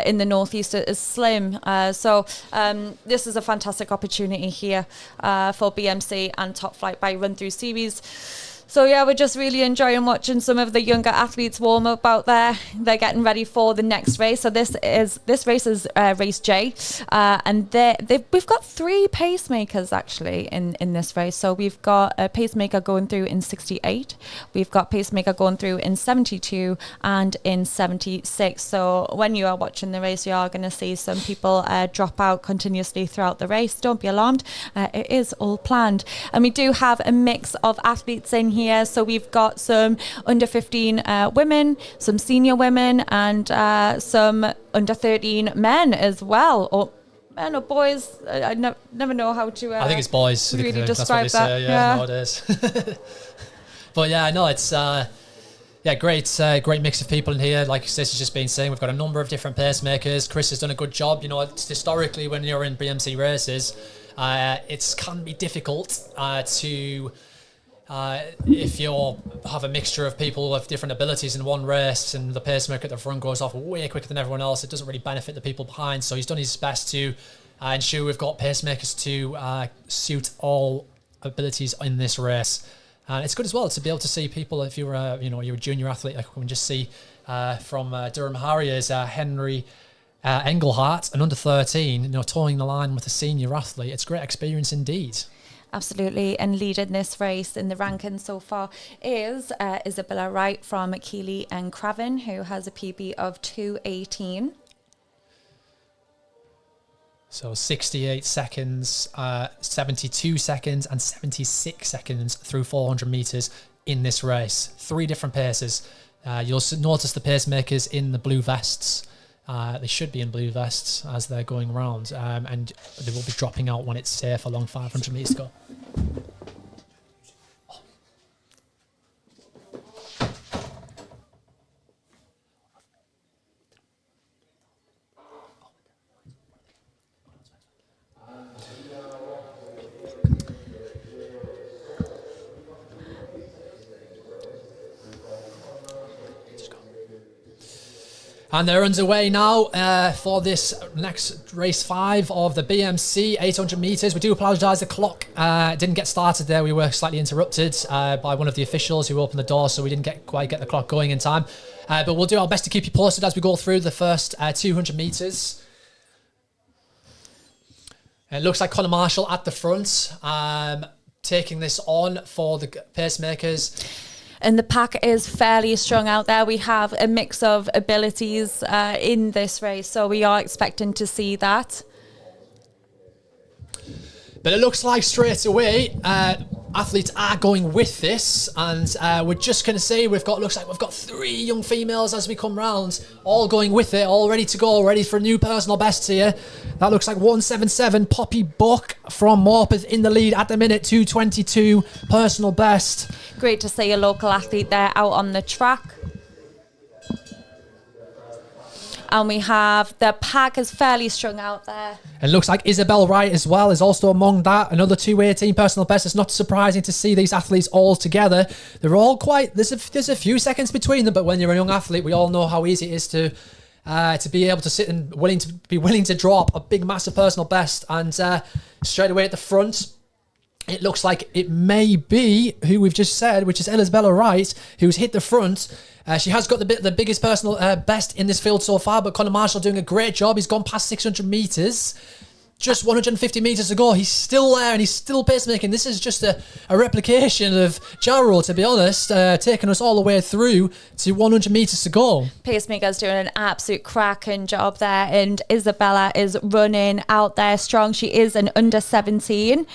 in the Northeast is slim. So this is a fantastic opportunity here for BMC and Top Flight by RunThrough series. So yeah, we're just really enjoying watching some of the younger athletes warm up out there. They're getting ready for the next race. So this race is race J, and we've got 3 pacemakers actually in this race. So we've got a pacemaker going through in 68, we've got pacemaker going through in 72 and in 76. So when you are watching the race, you are going to see some people drop out continuously throughout the race. Don't be alarmed, it is all planned. And we do have a mix of athletes in here. So we've got some under 15 women, some senior women, and some under 13 men as well, or men or boys. I never know how to I think it's boys. really That's describe what they say, that. nowadays. But yeah, no, it's great mix of people in here. Like Sis has just been saying, we've got a number of different pacemakers. Chris has done a good job. You know, it's historically when you're in BMC races, it can be difficult to if you have a mixture of people with different abilities in one race and the pacemaker at the front goes off way quicker than everyone else, it doesn't really benefit the people behind. So he's done his best to ensure we've got pacemakers to suit all abilities in this race. And it's good as well to be able to see people, if you're you're a junior athlete, like we can just see from Durham Harriers, Henry Engelhardt, an under 13, toeing the line with a senior athlete. It's a great experience indeed. Absolutely, and leading this race in the rankings so far is Isabella Wright from Keeley and Craven, who has a PB of 2:18. So 68 seconds, 72 seconds and 76 seconds through 400 metres in this race. 3 different paces. You'll notice the pacemakers in the blue vests. They should be in blue vests as they're going around, and they will be dropping out when it's safe along 500 metres to go. And they're underway now for this next race 5 of the BMC 800 metres. We do apologise, the clock didn't get started there. We were slightly interrupted by one of the officials who opened the door, so we didn't quite get the clock going in time. But we'll do our best to keep you posted as we go through the first 200 metres. It looks like Conor Marshall at the front, taking this on for the pacemakers. And the pack is fairly strong out there. We have a mix of abilities in this race, so we are expecting to see that. But it looks like straight away athletes are going with this, and we're just going to say looks like we've got 3 young females as we come round, all going with it, all ready to go, ready for new personal bests here. That looks like 177 Poppy Buck from Morpeth in the lead at the minute, 222 personal best. Great to see a local athlete there out on the track. And we have the pack is fairly strung out there. It looks like Isabel Wright as well is also among that. Another 218 personal best. It's not surprising to see these athletes all together. They're all quite, there's a few seconds between them, but when you're a young athlete, we all know how easy it is to be able to sit and willing to drop a big, massive personal best. And straight away at the front, it looks like it may be who we've just said, which is Isabella Wright, who's hit the front. She has got the biggest personal best in this field so far, but Conor Marshall doing a great job. He's gone past 600 metres. Just 150 metres to go. He's still there and he's still pacemaking. This is just a replication of Jarrow, to be honest, taking us all the way through to 100 metres to go. Pacemaker's doing an absolute cracking job there, and Isabella is running out there strong. She is an under 17.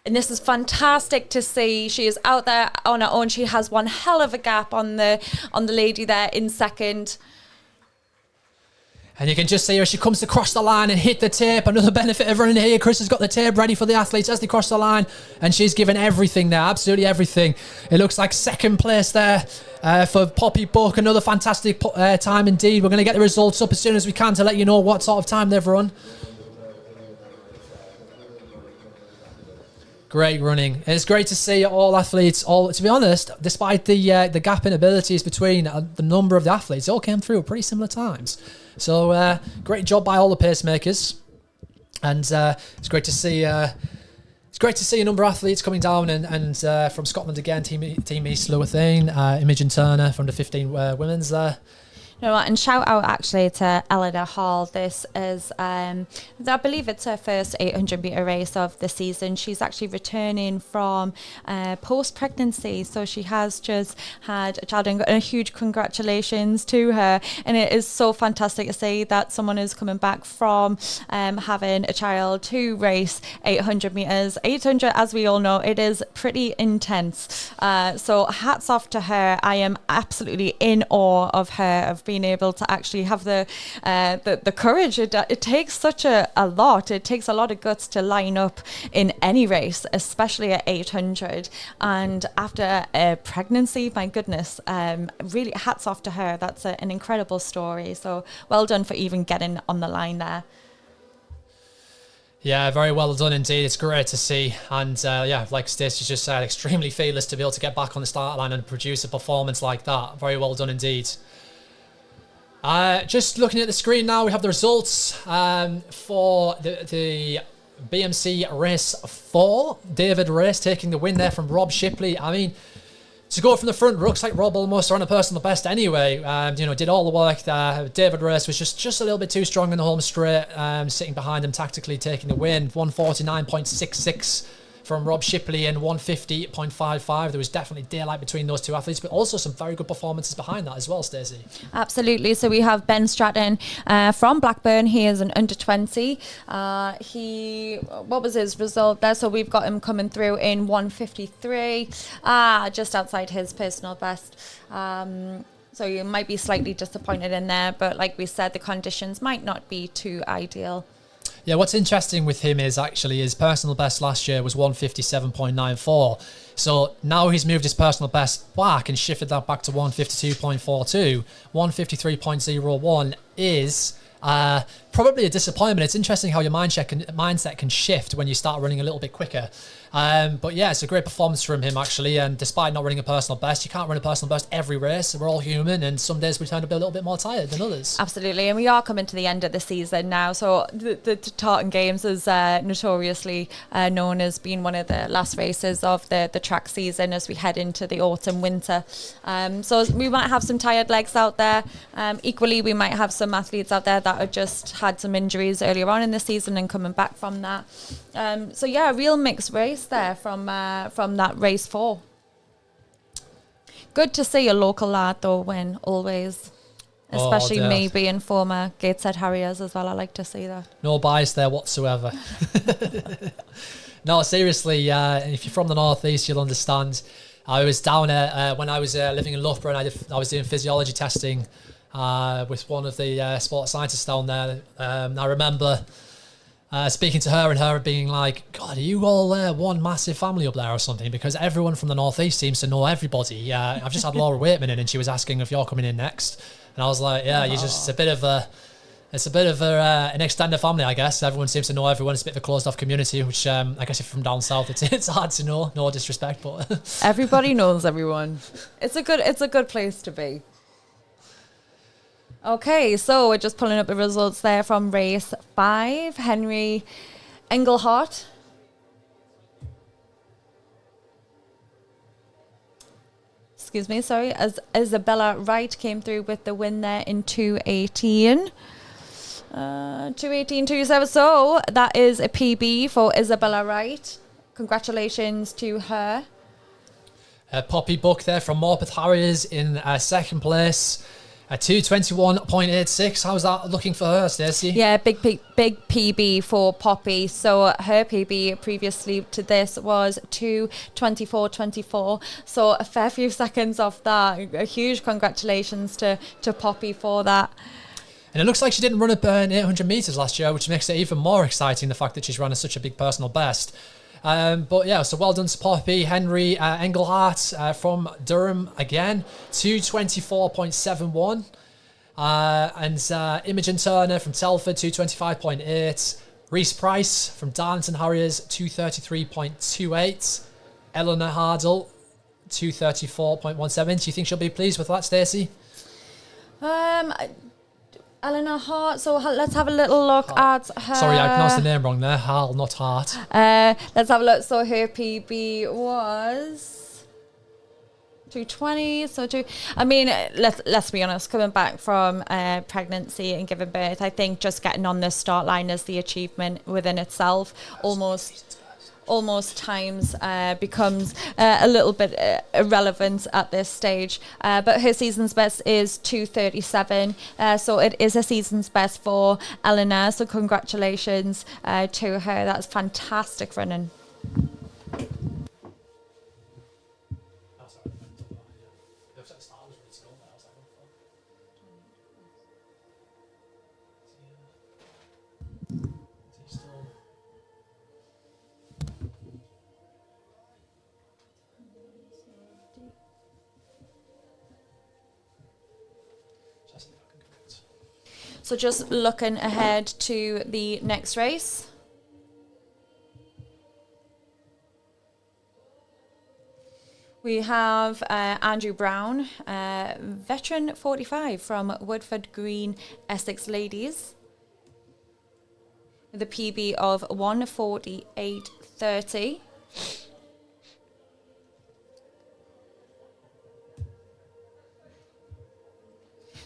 And this is fantastic to see. She is out there on her own. She has one hell of a gap on the lady there in second. And you can just see her, she comes across the line and hit the tape. Another benefit of running here. Chris has got the tape ready for the athletes as they cross the line. And she's given everything there, absolutely everything. It looks like second place there for Poppy Buck. Another fantastic time indeed. We're going to get the results up as soon as we can to let you know what sort of time they've run. Great running. It's great to see all athletes, to be honest, despite the gap in abilities between the number of the athletes, they all came through at pretty similar times. So great job by all the pacemakers. And it's great to see It's great to see a number of athletes coming down and from Scotland again, Team East Lowerthane, Imogen Turner from the 15 women's there. You know what, and shout out actually to Eleanor Hall. This is, I believe it's her first 800 metre race of the season. She's actually returning from post-pregnancy, so she has just had a child, and a huge congratulations to her. And it is so fantastic to see that someone is coming back from having a child to race 800 metres. 800, as we all know, it is pretty intense. So hats off to her. I am absolutely in awe of her, of being able to actually have the courage. It takes such a lot. It takes a lot of guts to line up in any race, especially at 800. And after a pregnancy, my goodness, really hats off to her. That's an incredible story. So well done for even getting on the line there. Yeah, very well done indeed. It's great to see. And yeah, like Stacey just said, extremely fearless to be able to get back on the start line and produce a performance like that. Very well done indeed. Just looking at the screen now, we have the results for the BMC Race 4. David Race taking the win there from Rob Shipley. I mean, to go from the front, looks like Rob almost ran a personal best anyway. You know, did all the work there. David Race was just a little bit too strong in the home straight, sitting behind him tactically, taking the win. 149.66 from Rob Shipley and 150.55. There was definitely daylight between those two athletes, but also some very good performances behind that as well, Stacey. Absolutely. So we have Ben Stratton from Blackburn. He is an under 20. What was his result there? So we've got him coming through in 153, just outside his personal best. So you might be slightly disappointed in there, but like we said, the conditions might not be too ideal. Yeah, what's interesting with him is actually his personal best last year was 157.94. So now he's moved his personal best back and shifted that back to 152.42. 153.01 is probably a disappointment. It's interesting how your mindset can shift when you start running a little bit quicker. But yeah, it's a great performance from him actually. And despite not running a personal best, you can't run a personal best every race. We're all human, and some days we tend to be a little bit more tired than others. Absolutely, and we are coming to the end of the season now. So the Tartan Games is notoriously known as being one of the last races of the track season as we head into the autumn winter. So we might have some tired legs out there. Equally, we might have some athletes out there that have just had some injuries earlier on in the season and coming back from that. So yeah, a real mixed race there from that race 4. Good to see a local lad though win always, especially me being former Gateshead Harriers as well. I like to see that. No bias there whatsoever. No, seriously, if you're from the northeast, you'll understand. I was down when I was living in Loughborough, and I was doing physiology testing with one of the sports scientists down there. I remember speaking to her and her being like, God, are you all one massive family up there or something? Because everyone from the northeast seems to know everybody. I've just had Laura Waitman in, and she was asking if you're coming in next. And I was like, yeah, it's a bit of an extended family, I guess. Everyone seems to know everyone. It's a bit of a closed off community, which I guess if you're from down south, it's hard to know. No disrespect, but everybody knows everyone. It's a good place to be. Okay, so we're just pulling up the results there from race 5. Henry Engelhardt. Excuse me, sorry. As Isabella Wright came through with the win there in 2:18. 2:18.27. So that is a PB for Isabella Wright. Congratulations to her. Poppy Buck there from Morpeth Harriers in second place. 2:21.86. How's that looking for her, Stacey? Yeah, big PB for Poppy. So her PB previously to this was 2:24.24. So a fair few seconds off that. A huge congratulations to Poppy for that. And it looks like she didn't run up 800 metres last year, which makes it even more exciting, the fact that she's running such a big personal best. But yeah, so well done to Poppy. Henry Engelhardt from Durham again, 2:24.71. And Imogen Turner from Telford, 2:25.8. Reese Price from Darlington Harriers, 2:33.28. Eleanor Hardle, 2:34.17. Do you think she'll be pleased with that, Stacey? Eleanor Hart. So let's have a little look at her. Sorry, I pronounced the name wrong there. Hal, not Hart. Let's have a look. So her PB was 220. I mean, let's be honest. Coming back from pregnancy and giving birth, I think just getting on the start line is the achievement within itself. Almost times becomes a little bit irrelevant at this stage. But her season's best is 2:37. So it is a season's best for Eleanor. So congratulations to her. That's fantastic running. So just looking ahead to the next race. We have Andrew Brown, veteran 45 from Woodford Green, Essex Ladies, with a PB of 1:48.30.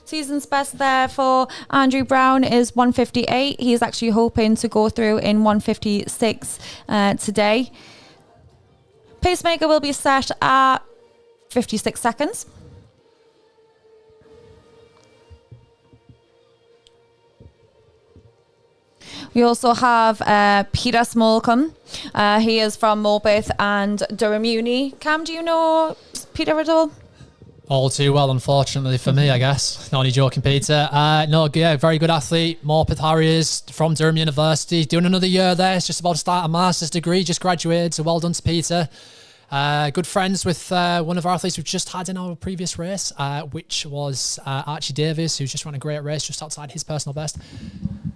Season's best there for Andrew Brown is 1:58. He's actually hoping to go through in 1:56 today. Pacemaker will be set at 56 seconds. We also have Peter Smallcombe. He is from Morpeth and Durham Uni. Cam, do you know Peter at all? All too well, unfortunately for me, I guess. Not only joking, Peter. No, yeah, very good athlete. Morpeth Harriers from Durham University. Doing another year there. It's just about to start a master's degree. Just graduated, so well done to Peter. Good friends with one of our athletes we've just had in our previous race, which was Archie Davies, who's just run a great race just outside his personal best.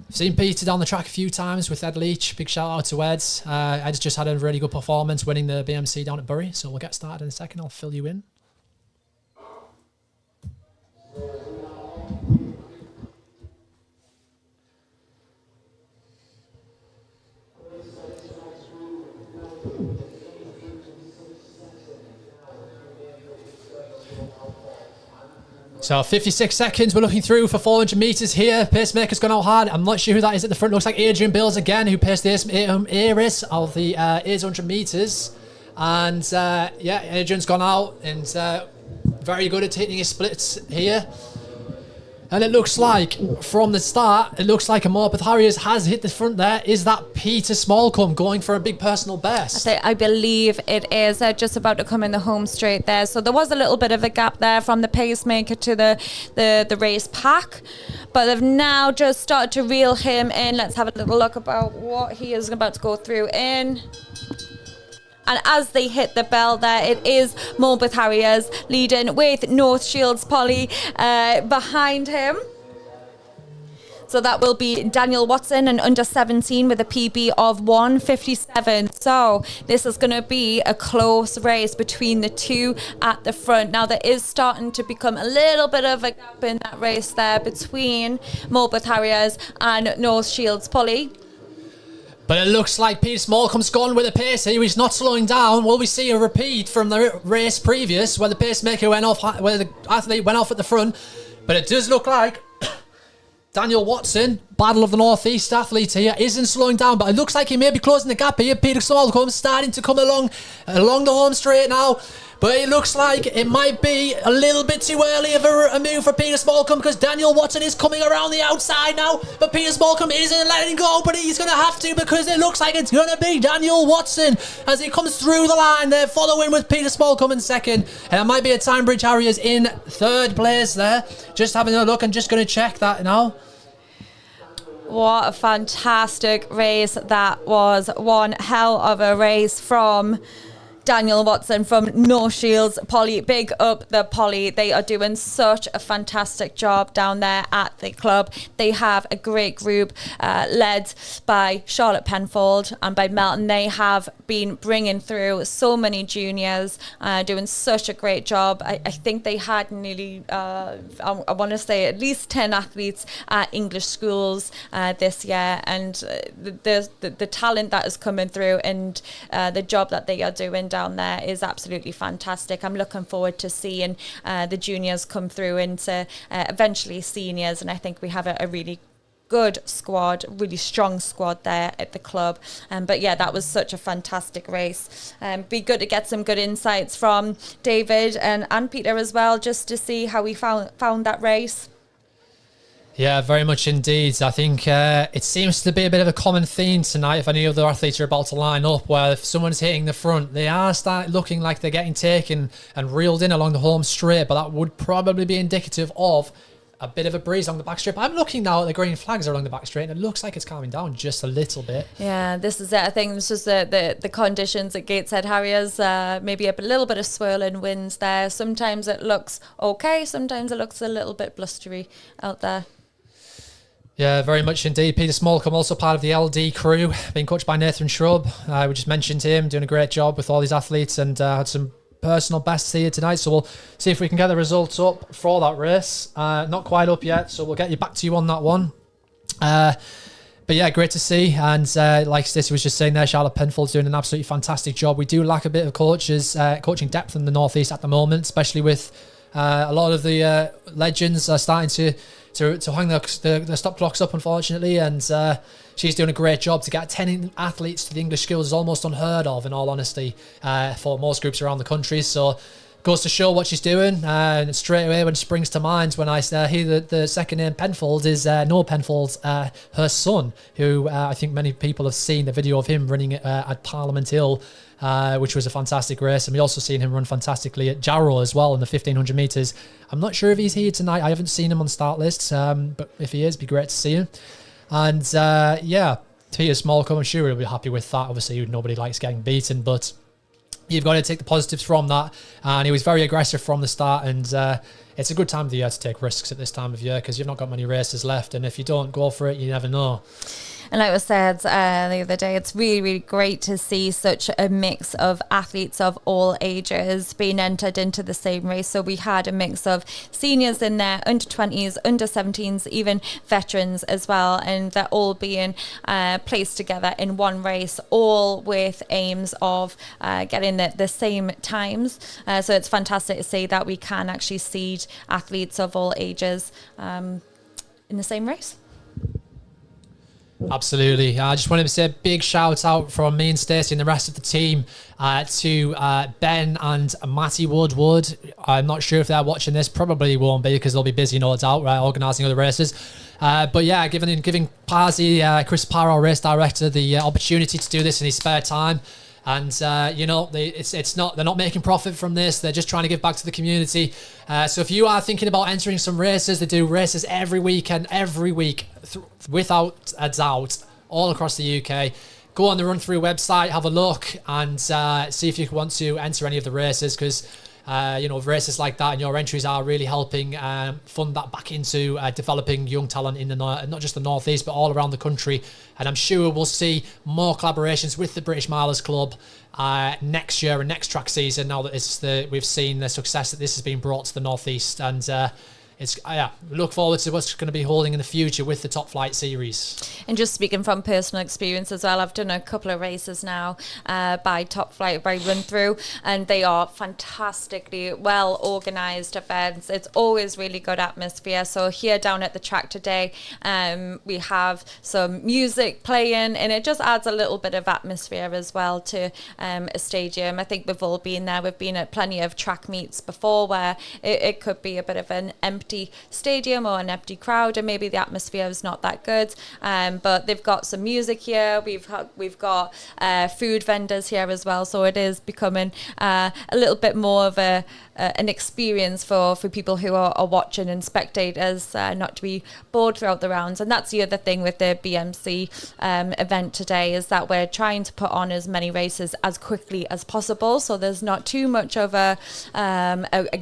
I've seen Peter down the track a few times with Ed Leach. Big shout out to Ed. Ed's just had a really good performance winning the BMC down at Bury. So we'll get started in a second. I'll fill you in. So 56 seconds we're looking through for 400 metres here. Pacemaker's gone out hard. I'm not sure who that is at the front. Looks like Adrian Bills again, who paced the A race of the 800 metres. And yeah, Adrian's gone out and very good at hitting his splits here. And it looks like, from the start, it looks like a Morpeth Harriers has hit the front there. Is that Peter Smallcombe going for a big personal best? I believe it is. They're just about to come in the home straight there. So there was a little bit of a gap there from the Pacemaker to the race pack. But they've now just started to reel him in. Let's have a little look about what he is about to go through in. And as they hit the bell there, it is Morpeth Harriers leading with North Shields Polly behind him. So that will be Daniel Watson, an under 17 with a PB of 1:57. So this is going to be a close race between the two at the front. Now there is starting to become a little bit of a gap in that race there between Morpeth Harriers and North Shields Polly. But it looks like Peter Smallcombe's gone with a pace here. He's not slowing down. Will we see a repeat from the race previous where the Pacemaker went off, where the athlete went off at the front? But it does look like Daniel Watson, Battle of the Northeast athlete here, isn't slowing down. But it looks like he may be closing the gap here. Peter Smallcombe's starting to come along the home straight now. But it looks like it might be a little bit too early of a move for Peter Smallcombe, because Daniel Watson is coming around the outside now. But Peter Smallcombe isn't letting go, but he's going to have to, because it looks like it's going to be Daniel Watson as he comes through the line there, following with Peter Smallcombe in second. And it might be a Timebridge Harriers in third place there. Just having a look and just going to check that now. What a fantastic race that was. One hell of a race from Daniel Watson from North Shields Poly. Big up the Poly. They are doing such a fantastic job down there at the club. They have a great group led by Charlotte Penfold and by Melton. They have been bringing through so many juniors, doing such a great job. I think they had nearly, I want to say at least 10 athletes at English schools this year. And the talent that is coming through and the job that they are doing down there is absolutely fantastic. I'm looking forward to seeing the juniors come through into eventually seniors, and I think we have a really good squad, really strong squad there at the club. But yeah, that was such a fantastic race. Be good to get some good insights from David and Peter as well, just to see how we found that race. Yeah, very much indeed. I think it seems to be a bit of a common theme tonight. If any other athletes are about to line up, where if someone's hitting the front, they are start looking like they're getting taken and reeled in along the home straight, but that would probably be indicative of a bit of a breeze along the back straight. I'm looking now at the green flags along the back straight, and it looks like it's calming down just a little bit. Yeah, this is it. I think it's just the conditions at Gateshead Harriers, maybe a little bit of swirling winds there. Sometimes it looks okay, sometimes it looks a little bit blustery out there. Yeah, very much indeed. Peter Smallcombe, also part of the LD crew, being coached by Nathan Shrub. We just mentioned him, doing a great job with all these athletes, and had some personal bests here tonight. So we'll see if we can get the results up for that race. Not quite up yet, so we'll get you back to you on that one. But yeah, great to see. And like Stacey was just saying there, Charlotte Penfold's doing an absolutely fantastic job. We do lack a bit of coaching depth in the Northeast at the moment, especially with a lot of the legends are starting to hang the stop clocks up, unfortunately, and she's doing a great job. To get 10 athletes to the English schools is almost unheard of, in all honesty, for most groups around the country. So goes to show what she's doing, and straight away when it springs to mind when I hear that the second name Penfold is Noah Penfold, her son, who I think many people have seen the video of him running at Parliament Hill, which was a fantastic race, and we also seen him run fantastically at Jarrow as well in the 1500 metres. I'm not sure if he's here tonight. I haven't seen him on the start list, but if he is, it'd be great to see him. And yeah, Peter Smallcombe, I'm sure he'll be happy with that. Obviously, nobody likes getting beaten, but you've got to take the positives from that. And he was very aggressive from the start, and it's a good time of the year to take risks at this time of year, because you've not got many races left, and if you don't go for it, you never know. And like I said the other day, it's really, really great to see such a mix of athletes of all ages being entered into the same race. So we had a mix of seniors in there, under 20s, under 17s, even veterans as well. And they're all being placed together in one race, all with aims of getting the same times. So it's fantastic to see that we can actually seed athletes of all ages in the same race. Absolutely. I just wanted to say a big shout out from me and Stacey and the rest of the team to Ben and Matty Woodward. I'm not sure if they're watching this, probably won't be, because they'll be busy, no doubt, right, organising other races. But yeah, giving Parsi, Chris Parr, our race director, the opportunity to do this in his spare time. And you know, they're not making profit from this. They're just trying to give back to the community. So if you are thinking about entering some races, they do races every weekend, every week, without a doubt, all across the UK. Go on the RunThrough website, have a look, and see if you want to enter any of the races, because you know, races like that and your entries are really helping fund that back into developing young talent in the not just the Northeast, but all around the country. And I'm sure we'll see more collaborations with the British Milers Club next year and next track season, now that we've seen the success that this has been brought to the Northeast. And we look forward to what's going to be holding in the future with the Top Flight series. And just speaking from personal experience as well, I've done a couple of races now by Top Flight, by RunThrough, and they are fantastically well organised events. It's always really good atmosphere. So here down at the track today, we have some music playing, and it just adds a little bit of atmosphere as well to a stadium. I think we've all been there. We've been at plenty of track meets before where it could be a bit of an empty empty stadium or an empty crowd, and maybe the atmosphere is not that good. But they've got some music here. We've got food vendors here as well, so it is becoming a little bit more of an experience for people who are watching and spectators, not to be bored throughout the rounds. And that's the other thing with the BMC event today, is that we're trying to put on as many races as quickly as possible, so there's not too much of a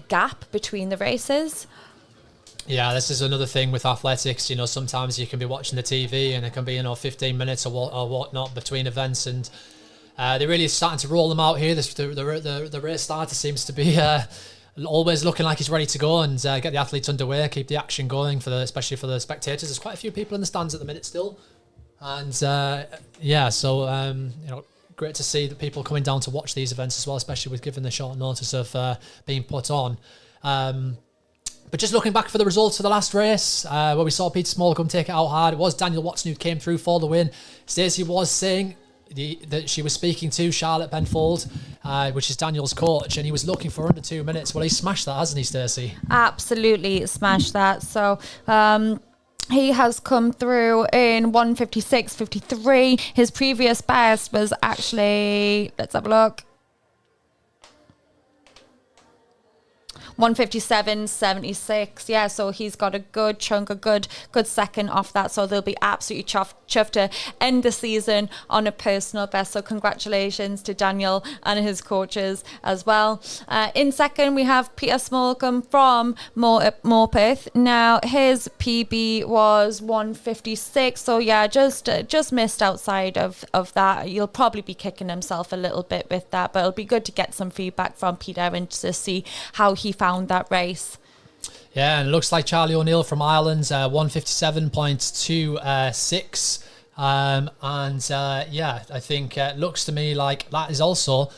gap between the races. Yeah, this is another thing with athletics. You know, sometimes you can be watching the TV and it can be 15 minutes or whatnot between events, and they're really starting to roll them out here. The race starter seems to be always looking like he's ready to go and get the athletes underway, keep the action going especially for the spectators. There's quite a few people in the stands at the minute still, and great to see that people coming down to watch these events as well, especially with given the short notice of being put on. But just looking back for the results for the last race, where we saw Peter Smallcombe take it out hard, it was Daniel Watson who came through for the win. Stacey was saying that she was speaking to Charlotte Penfold, which is Daniel's coach, and he was looking for under 2 minutes. Well, he smashed that, hasn't he, Stacey? Absolutely smashed that. So he has come through in 1:56.53. His previous best was actually, let's have a look, 1:57.76. Yeah, so he's got a good chunk, a good second off that. So they'll be absolutely chuffed to end the season on a personal best. So congratulations to Daniel and his coaches as well. In second, we have Peter Smallcombe from Morpeth. Now his PB was 1:56. So yeah, just missed outside of that. You'll probably be kicking himself a little bit with that, but it'll be good to get some feedback from Peter and to see how he found that race. Yeah, and it looks like Charlie O'Neill from Ireland, 1:57.26. I think it looks to me like that is also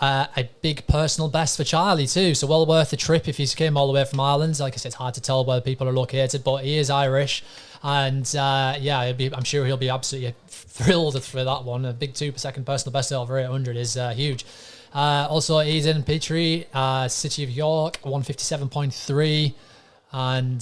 a big personal best for Charlie too. So well worth the trip if he came all the way from Ireland. Like I said, it's hard to tell where people are located, but he is Irish. And I'm sure he'll be absolutely thrilled for that one. A big 2 per second personal best over 800 is huge. Also, Eden Petrie, City of York, 1:57.3. And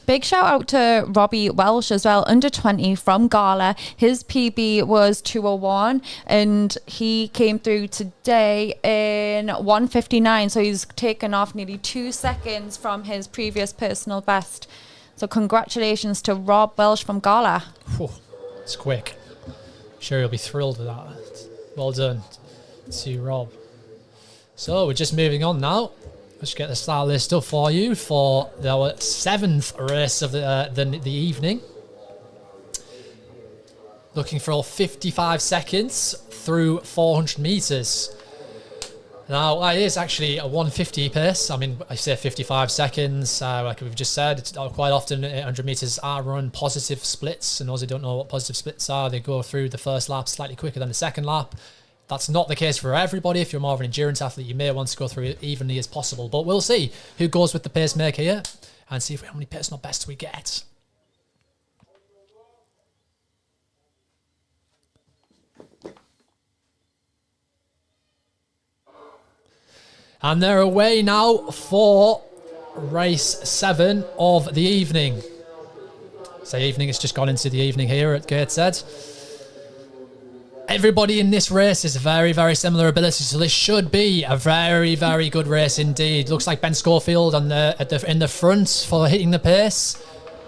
big shout out to Robbie Welsh as well, under 20 from Gala. His PB was 2:01 and he came through today in 1:59. So he's taken off nearly 2 seconds from his previous personal best. So congratulations to Rob Welsh from Gala. It's quick. I'm sure he'll be thrilled with that. Well done to Rob. So we're just moving on now. Let's get the start list up for you for our 7th race of the evening. Looking for all 55 seconds through 400 metres. Now, it is actually a 1:50 pace. I mean, I say 55 seconds. Like we've just said, it's quite often 100 metres are run positive splits. And those who don't know what positive splits are, they go through the first lap slightly quicker than the second lap. That's not the case for everybody. If you're more of an endurance athlete, you may want to go through it evenly as possible. But we'll see who goes with the pacemaker here and see how many personal bests we get. And they're away now for race 7 of the evening. So evening, it's just gone into the evening here at Gateshead. Everybody in this race is very, very similar ability, so this should be a very, very good race indeed. Looks like Ben Schofield in the front for hitting the pace,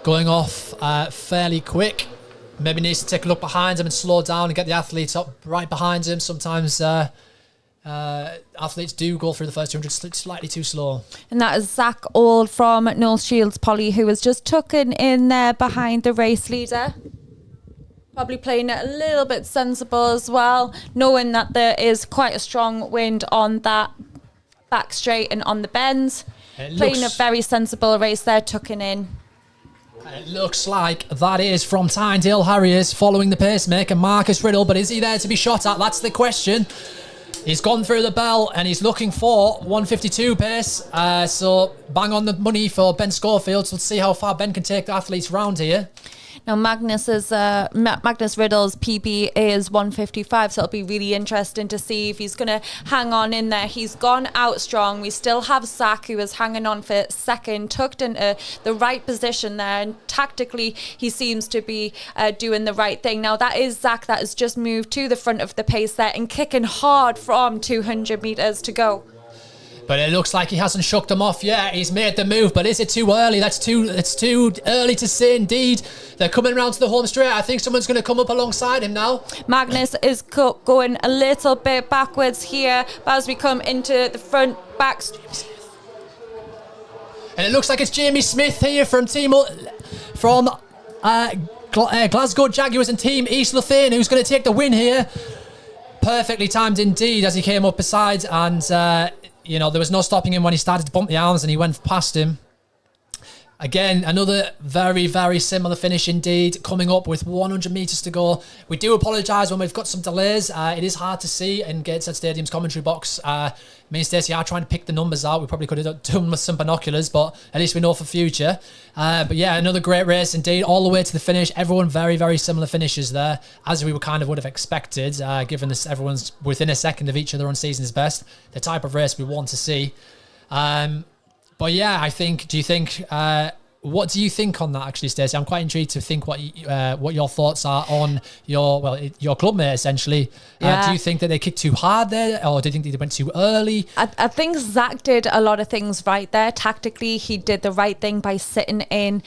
going off fairly quick. Maybe needs to take a look behind him and slow down and get the athletes up right behind him. Sometimes athletes do go through the first 200 slightly too slow. And that is Zach Auld from North Shields Poly, who was just tucking in there behind the race leader. Probably playing it a little bit sensible as well, knowing that there is quite a strong wind on that back straight and on the bends. Playing a very sensible race there, tucking in. It looks like that is from Tynedale Harriers following the pacemaker, Marcus Riddle, but is he there to be shot at? That's the question. He's gone through the bell and he's looking for 1:52 pace. So bang on the money for Ben Schofield. So let's see how far Ben can take the athletes round here. Now Magnus Riddle's PB is 155, so it'll be really interesting to see if he's going to hang on in there. He's gone out strong. We still have Zach, who is hanging on for second, tucked into the right position there, and tactically he seems to be doing the right thing. Now that is Zach that has just moved to the front of the pace there and kicking hard from 200 metres to go. But it looks like he hasn't shook them off yet. He's made the move, but is it too early? It's too early to say indeed. They're coming around to the home straight. I think someone's going to come up alongside him now. Magnus is going a little bit backwards here, but as we come into the front back. And it looks like it's Jamie Smith here from Glasgow Jaguars and Team East Lothian, who's going to take the win here. Perfectly timed indeed as he came up beside, and there was no stopping him when he started to bump the arms, and he went past him. Again, another very, very similar finish indeed, coming up with 100 metres to go. We do apologise when we've got some delays. It is hard to see in Gateshead Stadium's commentary box. Me and Stacey are trying to pick the numbers out. We probably could have done with some binoculars, but at least we know for future. But yeah, another great race indeed, all the way to the finish. Everyone very, very similar finishes there, as we would have expected, given this everyone's within a second of each other on season's best. The type of race we want to see. But yeah, what do you think on that, actually, Stacey? I'm quite intrigued to think what your thoughts are on your clubmate, essentially. Yeah. Do you think that they kicked too hard there, or do you think they went too early? I think Zach did a lot of things right there. Tactically, he did the right thing by sitting in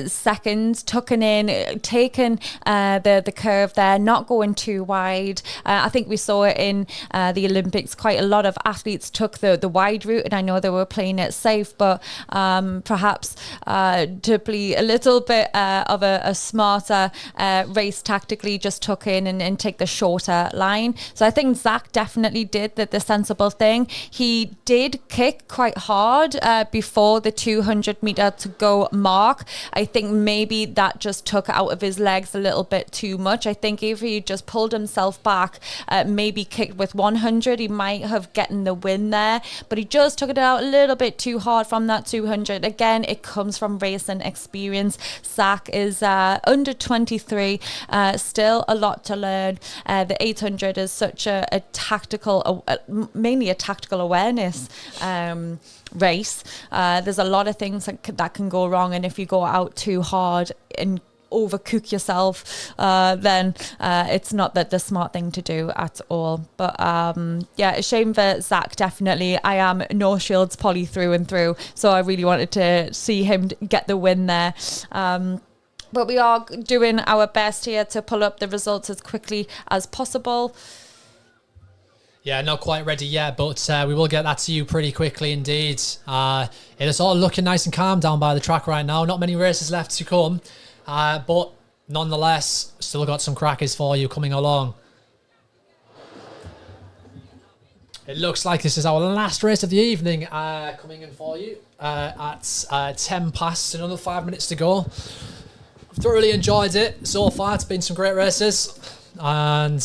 seconds, tucking in, taking the curve there, not going too wide. I think we saw it in the Olympics. Quite a lot of athletes took the wide route, and I know they were playing it safe, but perhaps to be a little bit of a smarter race tactically, just tuck in and take the shorter line. So I think Zach definitely did the sensible thing. He did kick quite hard before the 200 metre to go mark. I think maybe that just took out of his legs a little bit too much. I think if he just pulled himself back, maybe kicked with 100, he might have gotten the win there, but he just took it out a little bit too hard from that 200. Again, it comes from racing experience. Zach is under 23, still a lot to learn. The 800 is such a tactical, mainly a tactical awareness race. There's a lot of things that can go wrong, and if you go out too hard and overcook yourself, then it's not the smart thing to do at all. But yeah, a shame for Zach, definitely. I am no Shields Polly through and through, so I really wanted to see him get the win there. But we are doing our best here to pull up the results as quickly as possible. Yeah, not quite ready yet, but we will get that to you pretty quickly indeed. It is all looking nice and calm down by the track right now. Not many races left to come. But nonetheless, still got some crackers for you coming along. It looks like this is our last race of the evening coming in for you at 10 past, another 5 minutes to go. I've thoroughly enjoyed it so far. It's been some great races, and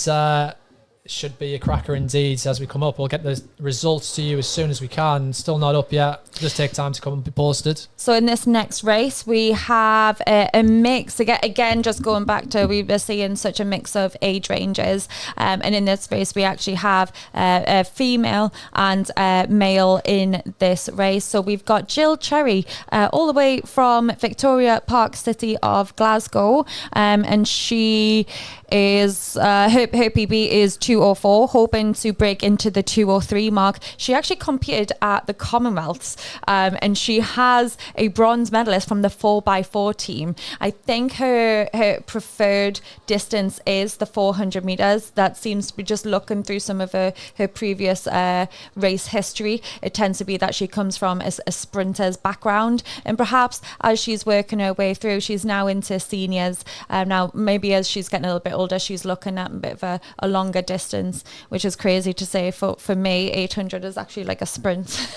it should be a cracker indeed. As we come up, we'll get the results to you as soon as we can. Still not up yet. Just take time to come and be posted. So in this next race, we have a mix. Again, just going back to, we were seeing such a mix of age ranges. And in this race, we actually have a female and a male in this race. So we've got Jill Cherry, all the way from Victoria Park City of Glasgow. And she is, her PB is 204, hoping to break into the 203 mark. She actually competed at the Commonwealths, and she has a bronze medalist from the 4x4 team. I think her preferred distance is the 400 meters. That seems to be, just looking through some of her previous race history, it tends to be that she comes from a sprinter's background, and perhaps as she's working her way through, she's now into seniors. Now maybe as she's getting a little bit older, she's looking at a bit of a longer distance, which is crazy to say. For me, 800 is actually like a sprint.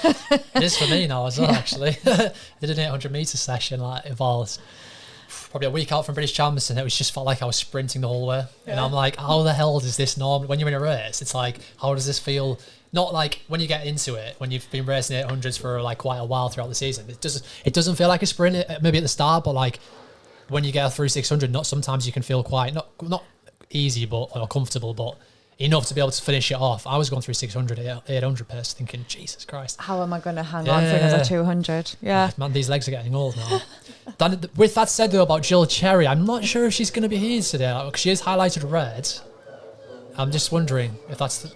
It is for me now as well, actually. I did an 800 metre session, like, it was probably a week out from British Champions, and it was just felt like I was sprinting the whole way. Yeah. And I'm like, how the hell does this norm, when you're in a race, it's like, how does this feel? Not like when you get into it, when you've been racing 800s for like quite a while throughout the season, it doesn't feel like a sprint, maybe at the start, but like when you get through 600, not sometimes you can feel quite not easy or comfortable, but enough to be able to finish it off. I was going through 600, 800 pace, thinking, Jesus Christ, how am I going to hang on for another 200? Yeah, man, these legs are getting old now. With that said, though, about Jill Cherry, I'm not sure if she's going to be here today. She is highlighted red. I'm just wondering if that's.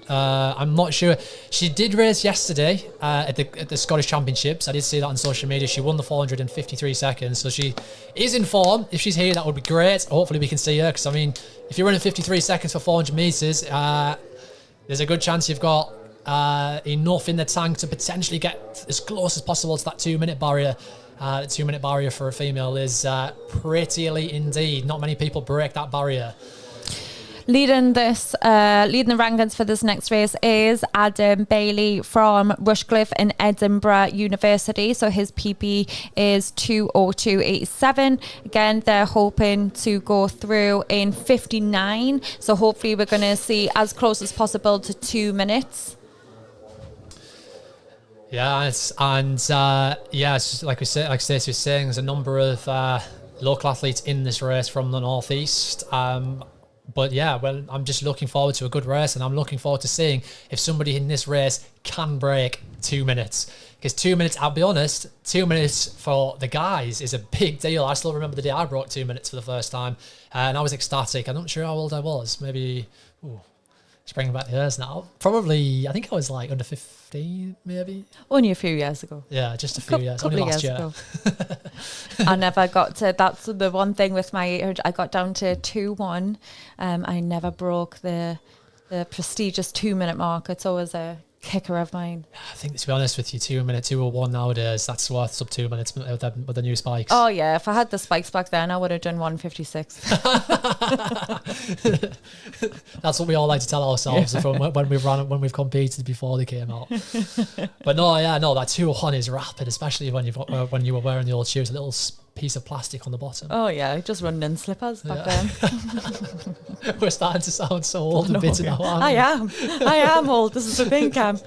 I'm not sure. She did race yesterday at the Scottish Championships. I did see that on social media. She won the 400 in 53 seconds, so she is in form. If she's here, that would be great. Hopefully, we can see her. Because I mean, if you're running 53 seconds for 400 meters, there's a good chance you've got enough in the tank to potentially get as close as possible to that 2-minute barrier. The 2-minute barrier for a female is pretty elite indeed. Not many people break that barrier. Leading the rankings for this next race is Adam Bailey from Rushcliffe in Edinburgh University. So his PB is 2:02.87. Again, they're hoping to go through in 59. So hopefully we're going to see as close as possible to 2 minutes. Yeah, it's like Stacey was saying, there's a number of local athletes in this race from the northeast. But yeah, well, I'm just looking forward to a good race, and I'm looking forward to seeing if somebody in this race can break 2 minutes. Because 2 minutes, I'll be honest, 2 minutes for the guys is a big deal. I still remember the day I broke 2 minutes for the first time, and I was ecstatic. I'm not sure how old I was. Maybe, it's bringing back the years now. Probably, I think I was like under 15, maybe. Only a few years ago. Yeah, just a few years. Only last year. Ago. I never got to, that's the one thing with my, I got down to 2:1. I never broke the prestigious 2-minute mark. It's always a kicker of mine. I think, to be honest with you, 2 minute 2:01 nowadays, that's worth sub 2 minutes with the new spikes. Oh yeah, if I had the spikes back then, I would have done 1:56. That's what we all like to tell ourselves from when we've competed before they came out. But that 2:01 is rapid, especially when you were wearing the old shoes, a little piece of plastic on the bottom. Oh yeah, just running in slippers back then. We're starting to sound so old and bitter now. I am old. This is the thing, Cam.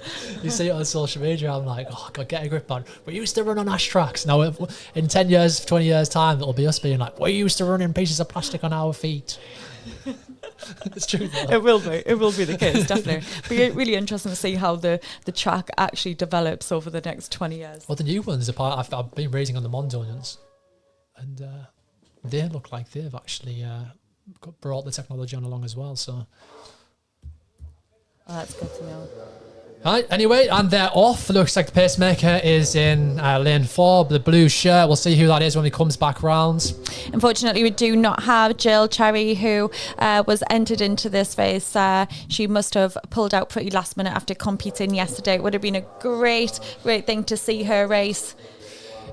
You see it on social media, I'm like, oh God, get a grip on. We used to run on ash tracks. Now, in 10 years, 20 years time, it'll be us being like, we used to run in pieces of plastic on our feet. It's true though. It will be the case, definitely. But really interesting to see how the track actually develops over the next 20 years. Well, the new ones, I've been racing on the Mondonians, and they look like they've actually brought the technology on along as well. So, that's good to know. Right, anyway, and they're off. Looks like the pacemaker is in lane 4, the blue shirt. We'll see who that is when he comes back round. Unfortunately, we do not have Jill Cherry, who was entered into this race. She must have pulled out pretty last minute after competing yesterday. It would have been a great thing to see her race.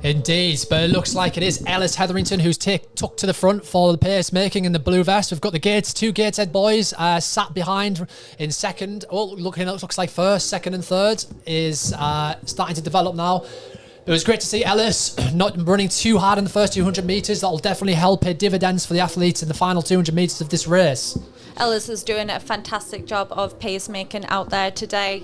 Indeed, but it looks like it is Ellis Hetherington who's took to the front for the pacemaking in the blue vest. We've got the two Gateshead boys sat behind in second. Looks like first, second and third is starting to develop now. It was great to see Ellis not running too hard in the first 200 metres. That will definitely help pay dividends for the athletes in the final 200 metres of this race. Ellis is doing a fantastic job of pacemaking out there today.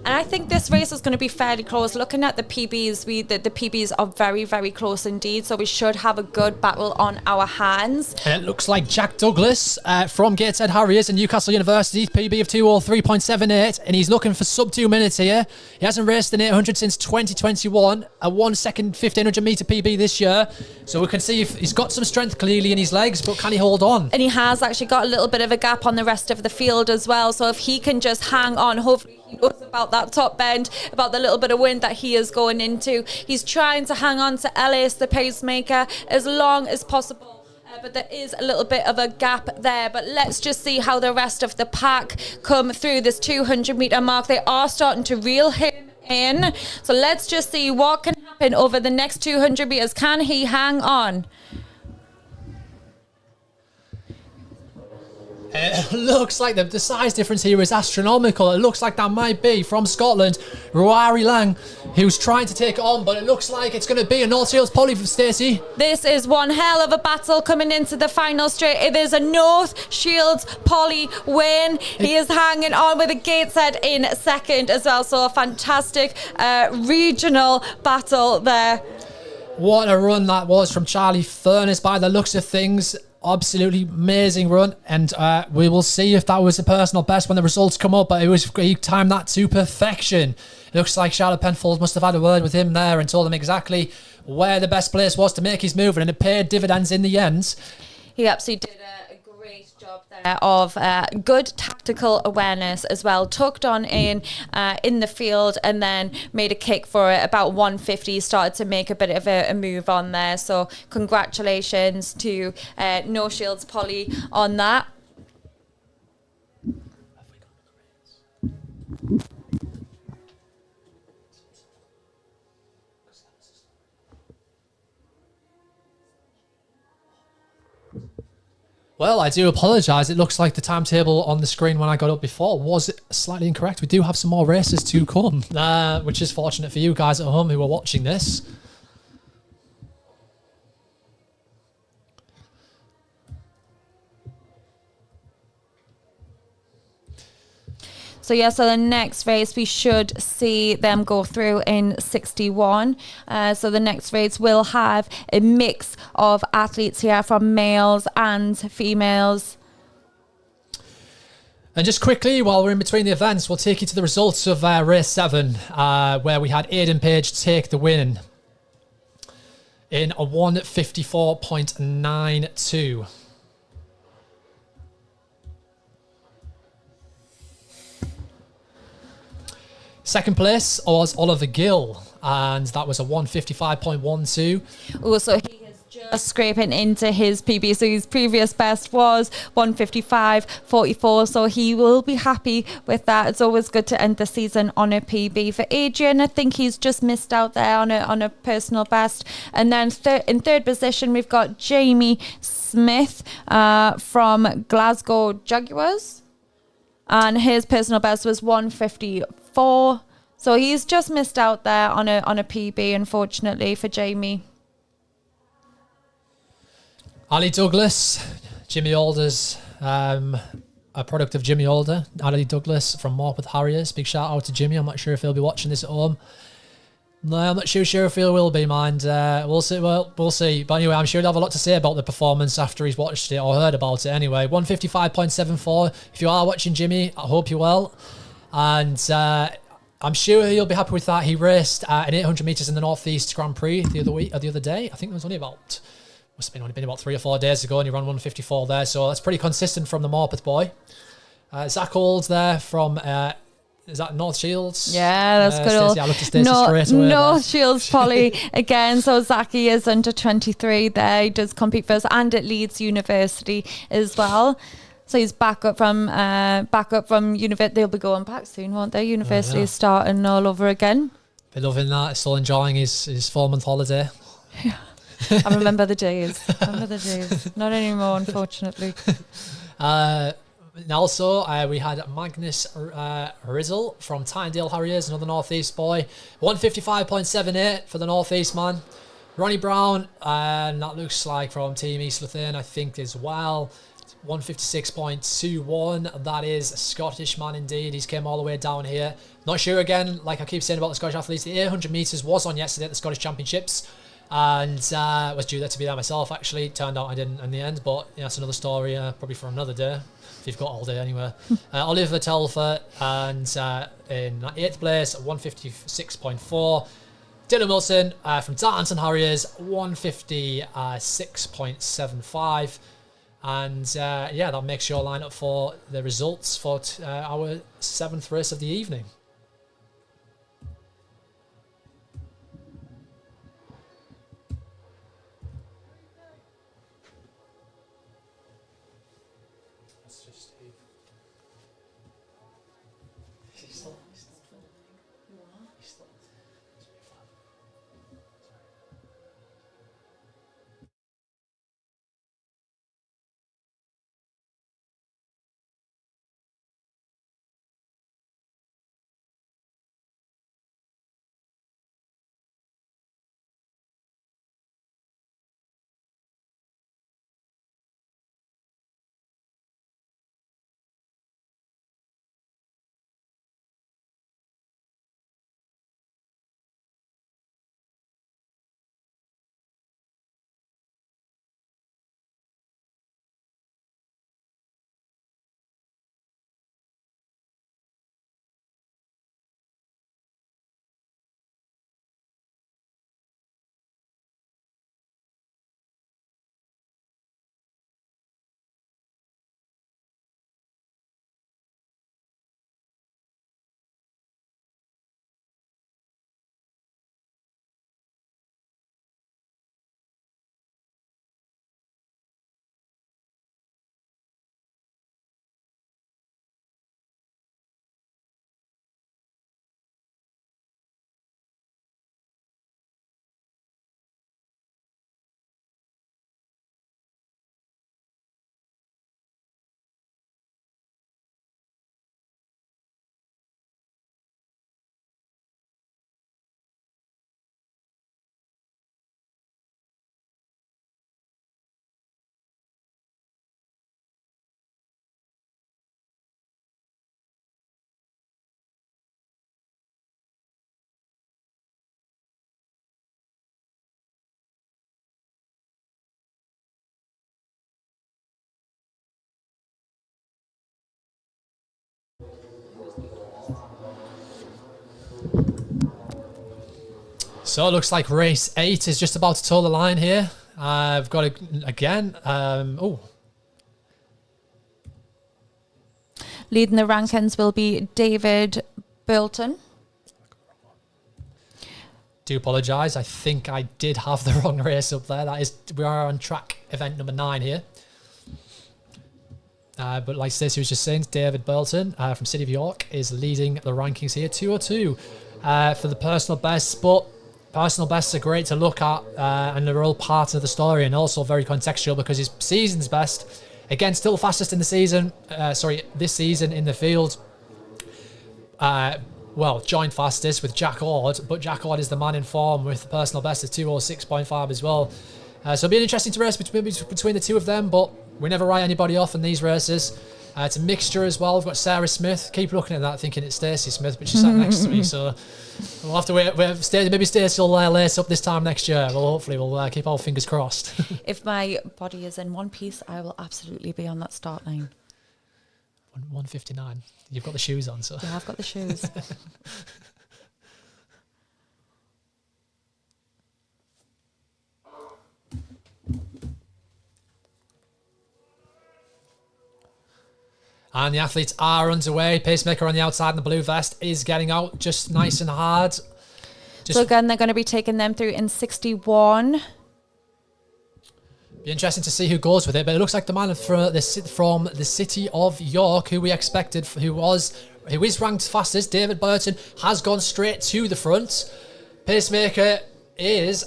And I think this race is going to be fairly close. Looking at the PBs, the PBs are very, very close indeed. So we should have a good battle on our hands. And it looks like Jack Douglas from Gateshead Harriers and Newcastle University, PB of 2:03.78, and he's looking for sub 2 minutes here. He hasn't raced an 800 since 2021, a 1 second 1500 metre PB this year. So we can see if he's got some strength clearly in his legs, but can he hold on? And he has actually got a little bit of a gap on the rest of the field as well. So if he can just hang on, hopefully he knows about that top bend, about the little bit of wind that he is going into. He's trying to hang on to Ellis, the pacemaker, as long as possible. But there is a little bit of a gap there. But let's just see how the rest of the pack come through this 200 metre mark. They are starting to reel him in. So let's just see what can happen over the next 200 metres. Can he hang on? It looks like the size difference here is astronomical. It looks like that might be from Scotland, Ruari Lang, who's trying to take it on, but it looks like it's going to be a North Shields poly for Stacey. This is one hell of a battle coming into the final straight. It is a North Shields poly win. He is hanging on with a Gateshead in second as well. So a fantastic regional battle there. What a run that was from Charlie Furness by the looks of things. Absolutely amazing run. And we will see if that was a personal best when the results come up. But he timed that to perfection. It looks like Charlotte Penfold must have had a word with him there and told him exactly where the best place was to make his move. And it paid dividends in the end. He absolutely did a great job there of good tactical awareness as well. Tucked on in the field and then made a kick for it about 150. Started to make a bit of a move on there. So congratulations to No Shields Polly on that. Well, I do apologise. It looks like the timetable on the screen when I got up before was slightly incorrect. We do have some more races to come, which is fortunate for you guys at home who are watching this. So yeah, so the next race we should see them go through in 61. So the next race will have a mix of athletes here from males and females. And just quickly, while we're in between the events, we'll take you to the results of race 7, where we had Aidan Page take the win in a 1:54.92. Second place was Oliver Gill, and that was a 1:55.12. Also, he is just scraping into his PB. So his previous best was 1:55.44. So he will be happy with that. It's always good to end the season on a PB. For Adrian, I think he's just missed out there on a personal best. And then in third position, we've got Jamie Smith from Glasgow Jaguars. And his personal best was 1:54. So he's just missed out there on a PB, unfortunately, for Jamie. Ali Douglas, Jimmy Alder's a product of Jimmy Alder. Ali Douglas from Morpeth Harriers. Big shout out to Jimmy. I'm not sure if he'll be watching this at home. No, I'm not sure if he will be, mind. We'll see. Well, we'll see. But anyway, I'm sure he'll have a lot to say about the performance after he's watched it or heard about it anyway. 1:55.74. If you are watching Jimmy, I hope you're well. And I'm sure he'll be happy with that. He raced an 800 metres in the North East Grand Prix the other day. I think it was only about 3 or 4 days ago, and he ran 1:54 there. So that's pretty consistent from the Morpeth boy. Zach Olds there from... is that North Shields? Yeah, that's good. Stacey, I looked at Stacey straight away. North Shields Polly again. So Zachy is under 23 there. He does compete first and at Leeds University as well. So he's back up from university. They'll be going back soon, won't they? University is starting all over again. Been loving that. Still enjoying his 4-month holiday. Yeah. I remember the days. Not anymore, unfortunately. And also, we had Magnus Rizzle from Tynedale Harriers, another North East boy. 1:55.78 for the North East man. Ronnie Brown, and that looks like from Team East Lothian, I think, as well. 1:56.21. That is a Scottish man indeed. He's came all the way down here. Not sure again, like I keep saying about the Scottish athletes, the 800 metres was on yesterday at the Scottish Championships. And was due there to be there myself, actually. Turned out I didn't in the end, but yeah, that's another story, probably for another day. If you've got all day anyway. Oliver Telfer, and in 8th place, 1:56.4. Dylan Wilson from Darlington Harriers, 1:56.75. And yeah, that makes your lineup for the results for our 7th race of the evening. So it looks like race 8 is just about to toe the line here. I've got it again. Leading the rankings will be David Burton. Do apologise. I think I did have the wrong race up there. We are on track event number 9 here. But like Stacey was just saying, David Burton from City of York is leading the rankings here. 202 for the personal bests. But personal bests are great to look at and they're all part of the story and also very contextual because his season's best, again, still fastest in the season. This season in the field. Joint fastest with Jack Ord, but Jack Ord is the man in form with the personal best of 206.5 as well. So it'll be an interesting race between the two of them, but we never write anybody off in these races. It's a mixture as well. We've got Sarah Smith. Keep looking at that thinking it's Stacey Smith, but she's sat next to me, so we'll have to wait. Maybe Stacey will lace up this time next year. Well, hopefully we'll keep our fingers crossed. If my body is in one piece, I will absolutely be on that start line. 1:59. You've got the shoes on, so. Yeah, I've got the shoes. And the athletes are underway. Pacemaker on the outside in the blue vest is getting out just nice and hard. So again, they're going to be taking them through in 61. Be interesting to see who goes with it, but it looks like the man from the City of York, who we expected, who is ranked fastest, David Burton, has gone straight to the front. Pacemaker is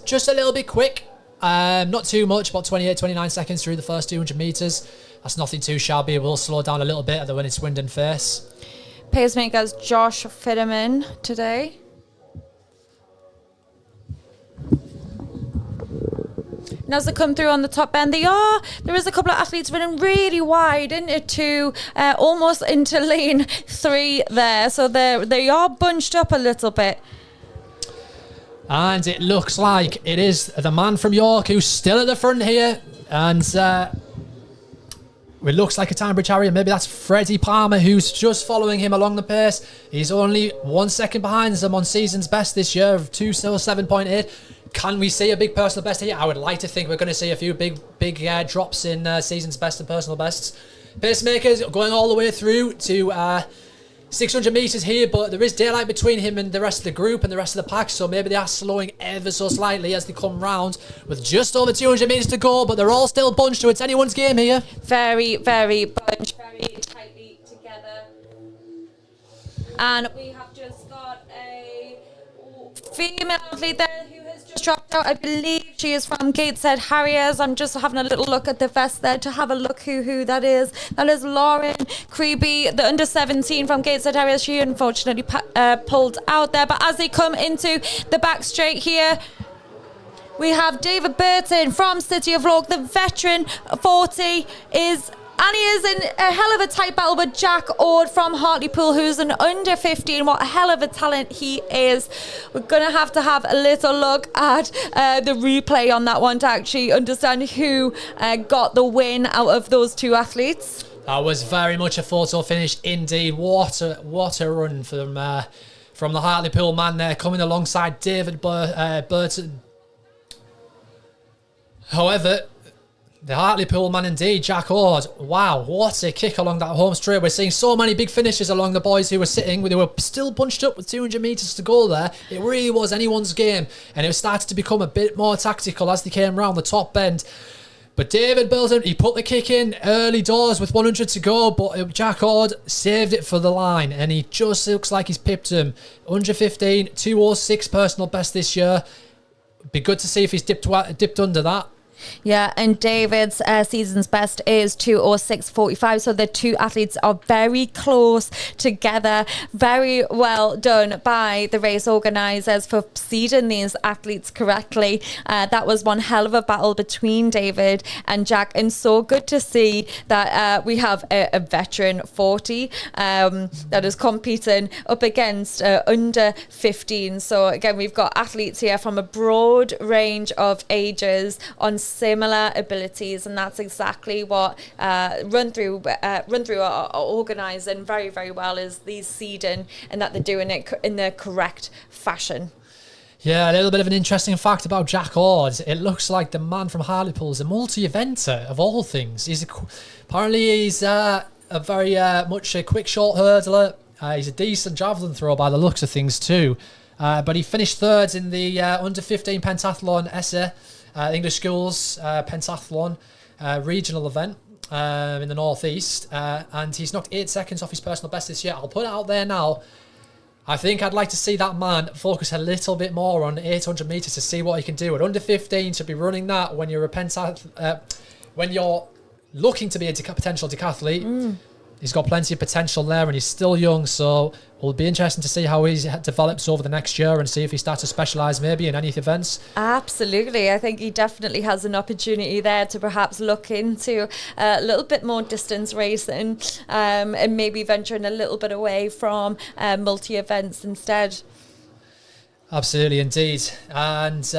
just a little bit quick, not too much, about 29 seconds through the first 200 meters. That's nothing too shabby. We'll slow down a little bit when it's wind and face. Pacemaker's Josh Fitterman today. And as they come through on the top bend, there is a couple of athletes running really wide into almost into lane 3 there. So they are bunched up a little bit. And it looks like it is the man from York who's still at the front here. And it looks like a Timebridge Harrier. Maybe that's Freddie Palmer who's just following him along the pace. He's only 1 second behind them on season's best this year of 207.8. Can we see a big personal best here? I would like to think we're going to see a few big drops in season's best and personal bests. Pacemakers going all the way through to 600 metres here, but there is daylight between him and the rest of the group and the rest of the pack, so maybe they are slowing ever so slightly as they come round with just over 200 metres to go, but they're all still bunched, so it's anyone's game here. Very, very bunched, very tightly together. And we have just got a female athlete there who has just dropped out. I believe she is from Gateshead Harriers. I'm just having a little look at the vest there to have a look who that is. That is Lauren Creeby, the under 17 from Gateshead Harriers. She unfortunately pulled out there. But as they come into the back straight here, we have David Burton from City of York, the veteran 40 is... And he is in a hell of a tight battle with Jack Ord from Hartlepool, who's an under 15. What a hell of a talent he is. We're going to have a little look at the replay on that one to actually understand who got the win out of those two athletes. That was very much a photo finish indeed. What a run from the Hartlepool man there, coming alongside David Burton. However, the Hartlepool man indeed, Jack Ord. Wow, what a kick along that home straight. We're seeing so many big finishes along the boys who were sitting. They were still bunched up with 200 metres to go there. It really was anyone's game. And it started to become a bit more tactical as they came round the top bend. But David Burton, he put the kick in early doors with 100 to go. But Jack Ord saved it for the line. And he just looks like he's pipped him. Under 15, 206 personal best this year. Be good to see if he's dipped under that. Yeah, and David's season's best is 206.45, so the two athletes are very close together. Very well done by the race organisers for seeding these athletes correctly. That was one hell of a battle between David and Jack, and so good to see that we have a veteran 40 that is competing up against under 15. So again, we've got athletes here from a broad range of ages on similar abilities, and that's exactly what RunThrough are organising very, very well, is these seeding, and that they're doing it in the correct fashion. Yeah, a little bit of an interesting fact about Jack Ord. It looks like the man from Hartlepool is a multi-eventer of all things. Apparently he's a very much a quick short hurdler. He's a decent javelin thrower by the looks of things too. But he finished third in the under 15 pentathlon ESSA, English Schools pentathlon regional event in the northeast, and he's knocked 8 seconds off his personal best this year. I'll put it out there now. I think I'd like to see that man focus a little bit more on 800 meters to see what he can do. At under 15, to be running that when you're when you're looking to be a potential decathlete, he's got plenty of potential there, and he's still young. So it'll be interesting to see how he develops over the next year and see if he starts to specialise maybe in any events. Absolutely. I think he definitely has an opportunity there to perhaps look into a little bit more distance racing, and maybe venturing a little bit away from multi-events instead. Absolutely, indeed. And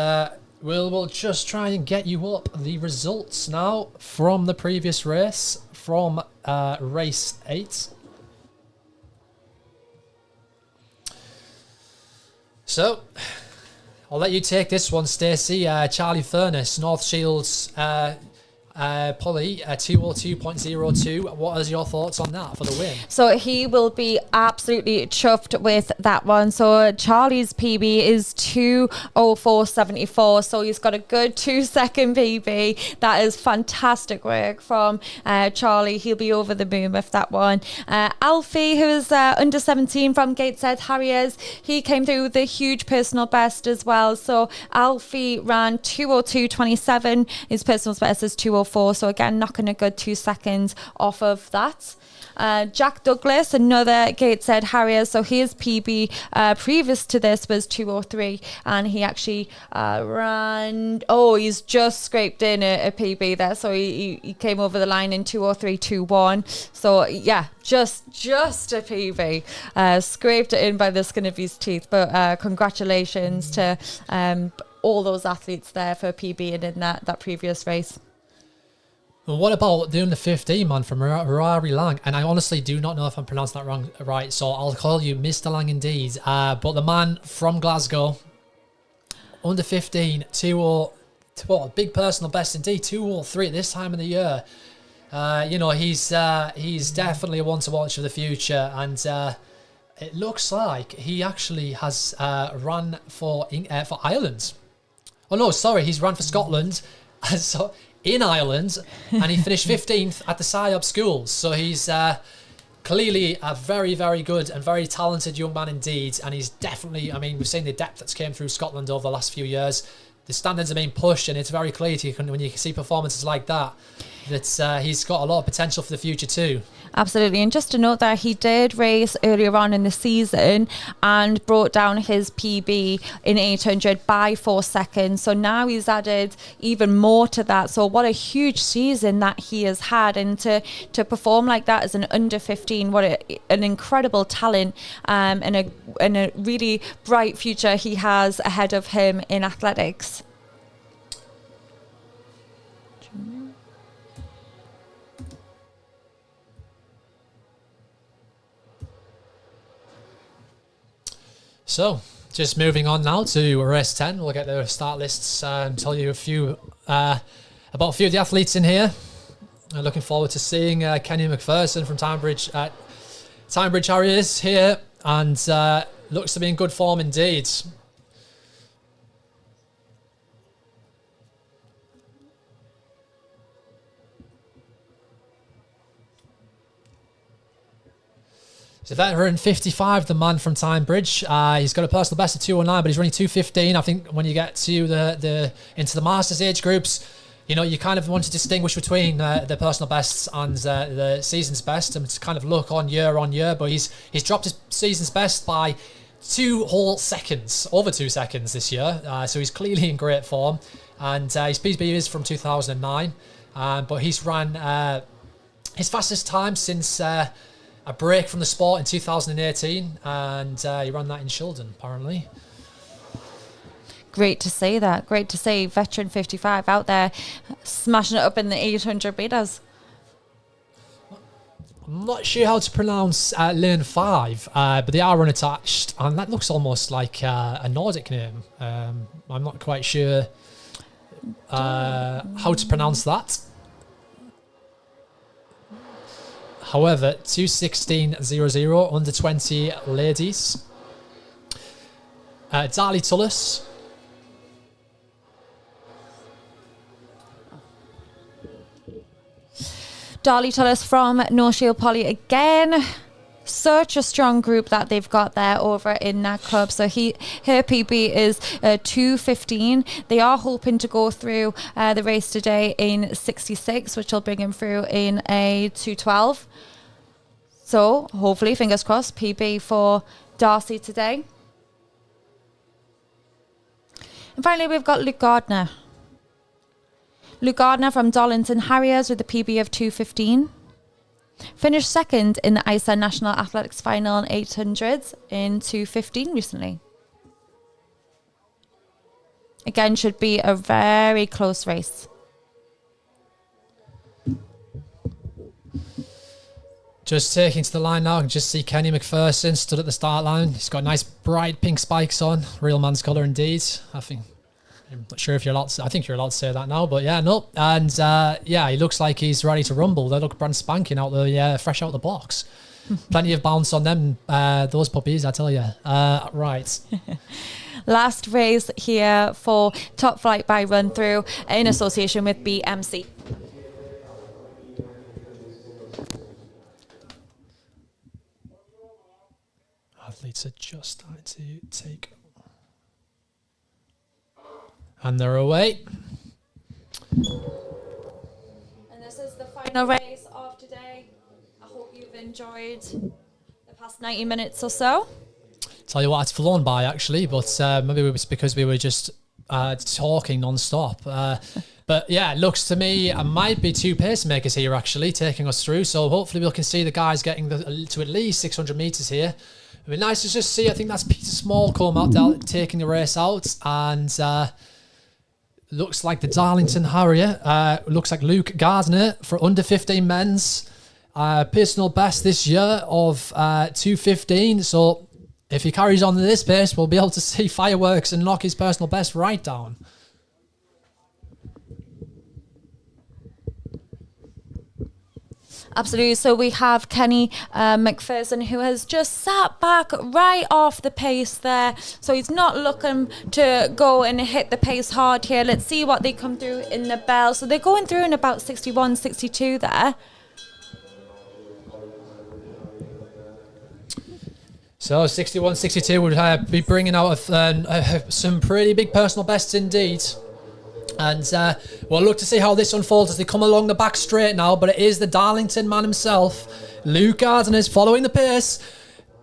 we'll just try and get you up the results now from the previous race, from race 8. So, I'll let you take this one, Stacey. Charlie Furness, North Shields Polly, 202.02. What is your thoughts on that for the win? So he will be absolutely chuffed with that one. So Charlie's PB is 2:04.74. So he's got a good 2-second PB. That is fantastic work from Charlie. He'll be over the moon with that one. Alfie, who is under 17 from Gateshead Harriers, he came through with a huge personal best as well. So Alfie ran 2:02.27. His personal best is 2:04. So again, knocking a good 2 seconds off of that. Jack Douglas, another Gateshead Harrier, so his PB previous to this was 2:03, and he actually he's just scraped in a PB there, so he came over the line in 2:03.21. So yeah, just a PB, scraped it in by the skin of his teeth. But congratulations to all those athletes there for PB and in that previous race. Well, what about the under 15 man from Rari Lang? And I honestly do not know if I'm pronouncing that right, so I'll call you Mr. Lang indeed. But the man from Glasgow, under 15, 2:0, big personal best indeed, 2:03 at this time of the year. He's definitely a one to watch for the future, and it looks like he actually has run for Ireland. Oh no, sorry, he's run for Scotland. So in Ireland, and he finished 15th at the PSYOP schools. So he's clearly a very, very good and very talented young man indeed. And he's definitely, we've seen the depth that's came through Scotland over the last few years. The standards are being pushed, and it's very clear to you when you see performances like that he's got a lot of potential for the future too. Absolutely. And just to note that he did race earlier on in the season and brought down his PB in 800 by 4 seconds. So now he's added even more to that. So what a huge season that he has had, and to perform like that as an under 15, what an incredible talent, and a really bright future he has ahead of him in athletics. So, just moving on now to race 10. We'll get the start lists and tell you about a few of the athletes in here. Looking forward to seeing Kenny McPherson from Timebridge Harriers here, and looks to be in good form indeed. So veteran 55, the man from Timebridge. He's got a personal best of 2:09, but he's running 2:15. I think when you get to into the Masters age groups, you kind of want to distinguish between the personal bests and the season's best, and to kind of look on year. But he's dropped his season's best by 2 whole seconds, over 2 seconds this year. So he's clearly in great form, and his PB is from 2009, but he's ran his fastest time since a break from the sport in 2018, and he ran that in Shildon, apparently. Great to see that. Great to see veteran 55 out there smashing it up in the 800 meters. I'm not sure how to pronounce lane 5, but they are unattached, and that looks almost like a Nordic name. I'm not quite sure how to pronounce that. However, 2:16.00 under 20 ladies. Dali Tullis. Darley Tullis from North Shield Poly again. Such a strong group that they've got there over in that club. So her PB is 2:15. They are hoping to go through the race today in 66, which will bring him through in a 2:12. So hopefully, fingers crossed, PB for Darcy today. And finally, we've got Luke Gardner. Luke Gardner from Darlington Harriers with a PB of 2:15. Finished second in the Iceland National Athletics Final in 800s in 2:15 recently. Again, should be a very close race. Just taking to the line now, I can just see Kenny McPherson stood at the start line. He's got nice bright pink spikes on. Real man's colour indeed. I'm not sure if you're allowed to, I think you're allowed to say that now, but yeah, no. And yeah, he looks like he's ready to rumble. They look brand spanking out the fresh out the box. Plenty of bounce on them, those puppies, I tell you. Right. Last race here for Top Flight by RunThrough in association with BMC. Athletes are just starting to take. And they're away. And this is the final race of today. I hope you've enjoyed the past 90 minutes or so. Tell you what, it's flown by actually, but maybe it was because we were just talking non-stop. But yeah, it looks to me, it might be 2 pacemakers here actually taking us through. So hopefully we can see the guys getting to at least 600 metres here. It'd be nice to just see, I think that's Peter Smallcombe out there taking the race out. And looks like the Darlington Harrier. Looks like Luke Gardner for under 15 men's. Personal best this year of 2:15. So if he carries on at this pace, we'll be able to see fireworks and knock his personal best right down. Absolutely. So we have Kenny McPherson, who has just sat back right off the pace there. So he's not looking to go and hit the pace hard here. Let's see what they come through in the bell. So they're going through in about 61, 62 there. So 61, 62 would be bringing out some pretty big personal bests indeed. And we'll look to see how this unfolds as they come along the back straight now. But it is the Darlington man himself, Luke Gardner, is following the pace.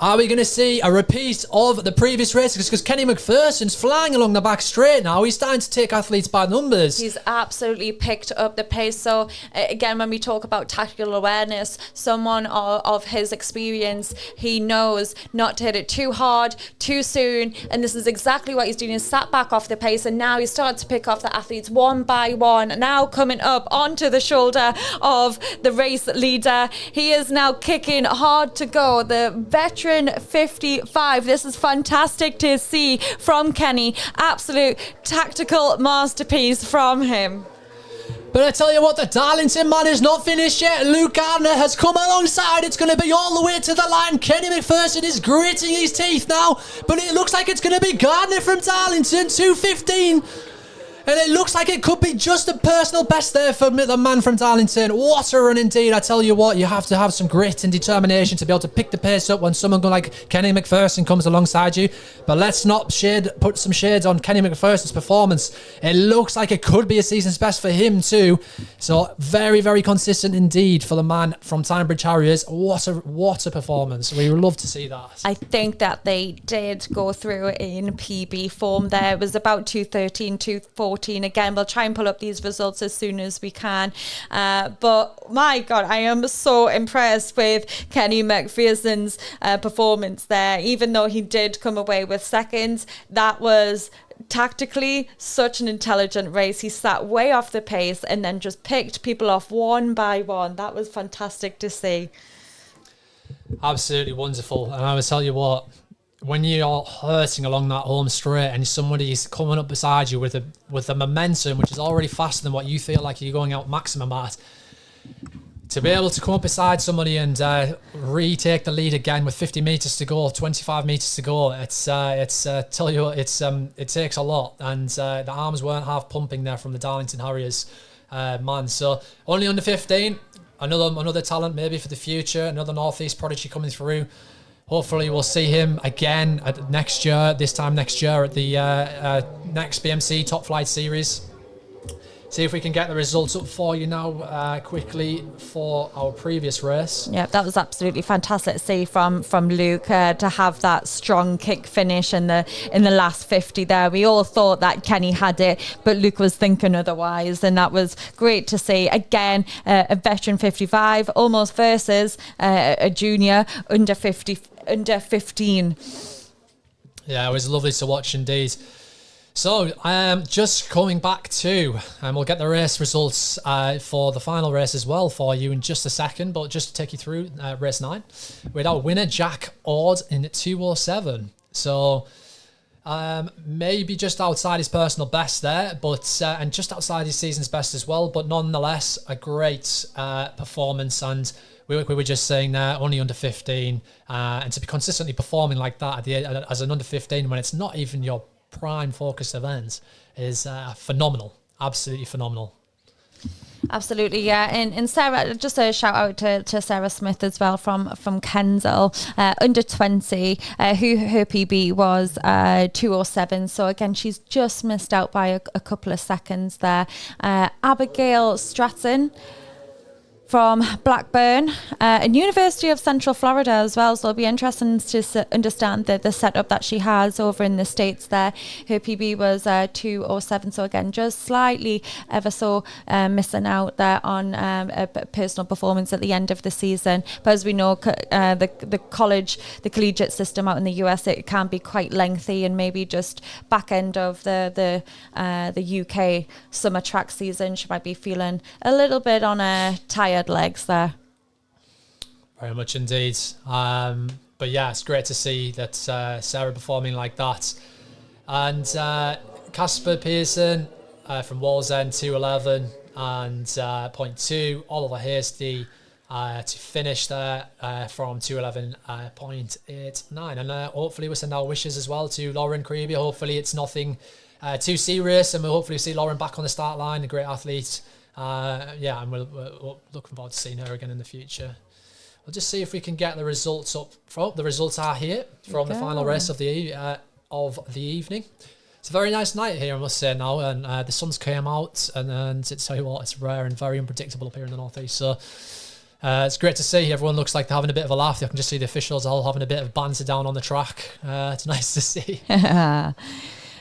Are we going to see a repeat of the previous races? Because Kenny McPherson's flying along the back straight now. He's starting to take athletes by numbers. He's absolutely picked up the pace. So again, when we talk about tactical awareness, someone of his experience, he knows not to hit it too hard, too soon. And this is exactly what he's doing. He's sat back off the pace, and now he's starting to pick off the athletes one by one. Now coming up onto the shoulder of the race leader. He is now kicking hard to go. The veteran 55. This is fantastic to see from Kenny. Absolute tactical masterpiece from him. But I tell you what, the Darlington man is not finished yet. Luke Gardner has come alongside. It's going to be all the way to the line. Kenny McPherson is gritting his teeth now, but it looks like it's going to be Gardner from Darlington, 2:15. And it looks like it could be just a personal best there for the man from Darlington. What a run indeed. I tell you what, you have to have some grit and determination to be able to pick the pace up when someone like Kenny McPherson comes alongside you. But let's not put some shades on Kenny McPherson's performance. It looks like it could be a season's best for him too. So very, very consistent indeed for the man from Timebridge Harriers. What a performance. We would love to see that. I think that they did go through in PB form there. It was about 2:13, 2:14. Again, we'll try and pull up these results as soon as we can. But my God, I am so impressed with Kenny McPherson's performance there. Even though he did come away with seconds, that was tactically, such an intelligent race. He sat way off the pace and then just picked people off one by one. That was fantastic to see. Absolutely wonderful. And I will tell you what, when you're hurting along that home straight and somebody's coming up beside you with the momentum, which is already faster than what you feel like you're going out maximum at, to be able to come up beside somebody and retake the lead again with 50 meters to go, 25 meters to go, it takes a lot. And the arms weren't half pumping there from the Darlington Harriers, man. So only under 15, another talent maybe for the future, another Northeast prodigy coming through. Hopefully we'll see him again this time next year at the next BMC Top Flight Series. See if we can get the results up for you now quickly for our previous race. Yeah, that was absolutely fantastic to see from Luke to have that strong kick finish in the last 50 there. We all thought that Kenny had it, but Luke was thinking otherwise, and that was great to see. Again, a veteran 55 almost versus a junior under 15. Yeah, it was lovely to watch indeed. So, just coming back to, and we'll get the race results for the final race as well for you in just a second, but just to take you through race 9, we had our winner Jack Ord in 2:07. So, maybe just outside his personal best there, but and just outside his season's best as well, but nonetheless a great performance. And we were just saying there, only under 15, and to be consistently performing like that as an under 15 when it's not even your prime focused event is phenomenal, absolutely phenomenal. Absolutely, yeah. And Sarah, just a shout out to Sarah Smith as well from Kensal, under 20, who her PB was 2:07. So again, she's just missed out by a couple of seconds there. Abigail Stratton from Blackburn and University of Central Florida as well. So it'll be interesting to understand the setup that she has over in the States there. Her PB was 2:07. So again, just slightly ever so missing out there on a personal performance at the end of the season. But as we know, the collegiate system out in the US, it can be quite lengthy, and maybe just back end of the UK summer track season, she might be feeling a little bit on a tired legs there. Very much indeed. But yeah, it's great to see that Sarah performing like that. And Casper Pearson from Wallsend 2:11 and 0.2. Oliver Hasty to finish there from 2:11.89. And hopefully we send our wishes as well to Lauren Creeby. Hopefully it's nothing too serious, and we'll hopefully see Lauren back on the start line, a great athlete. And we're looking forward to seeing her again in the future. We'll just see if we can get the results up. The results are here from the final race of the evening. It's a very nice night here, I must say now, and the sun's came out, and to tell you what, it's rare and very unpredictable up here in the northeast. So it's great to see. Everyone looks like they're having a bit of a laugh. You can just see the officials all having a bit of banter down on the track. It's nice to see.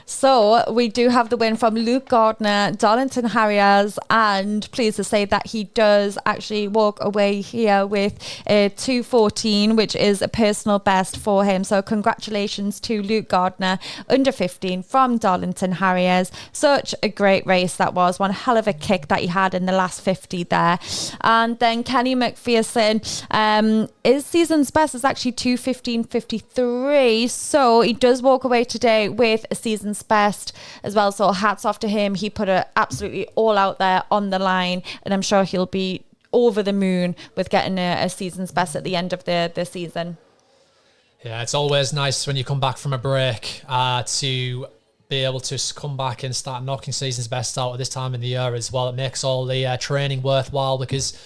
So we do have the win from Luke Gardner, Darlington Harriers, and pleased to say that he does actually walk away here with a 2:14, which is a personal best for him. So congratulations to Luke Gardner, under 15 from Darlington Harriers. Such a great race that was. One hell of a kick that he had in the last 50 there. And then Kenny McPherson, his season's best is actually 2:15.53. So he does walk away today with a season's best as well. So hats off to him. He put it absolutely all out there on the line, and I'm sure he'll be over the moon with getting a season's best at the end of the season. Yeah, it's always nice when you come back from a break to be able to come back and start knocking season's best out at this time in the year as well. It makes all the training worthwhile, because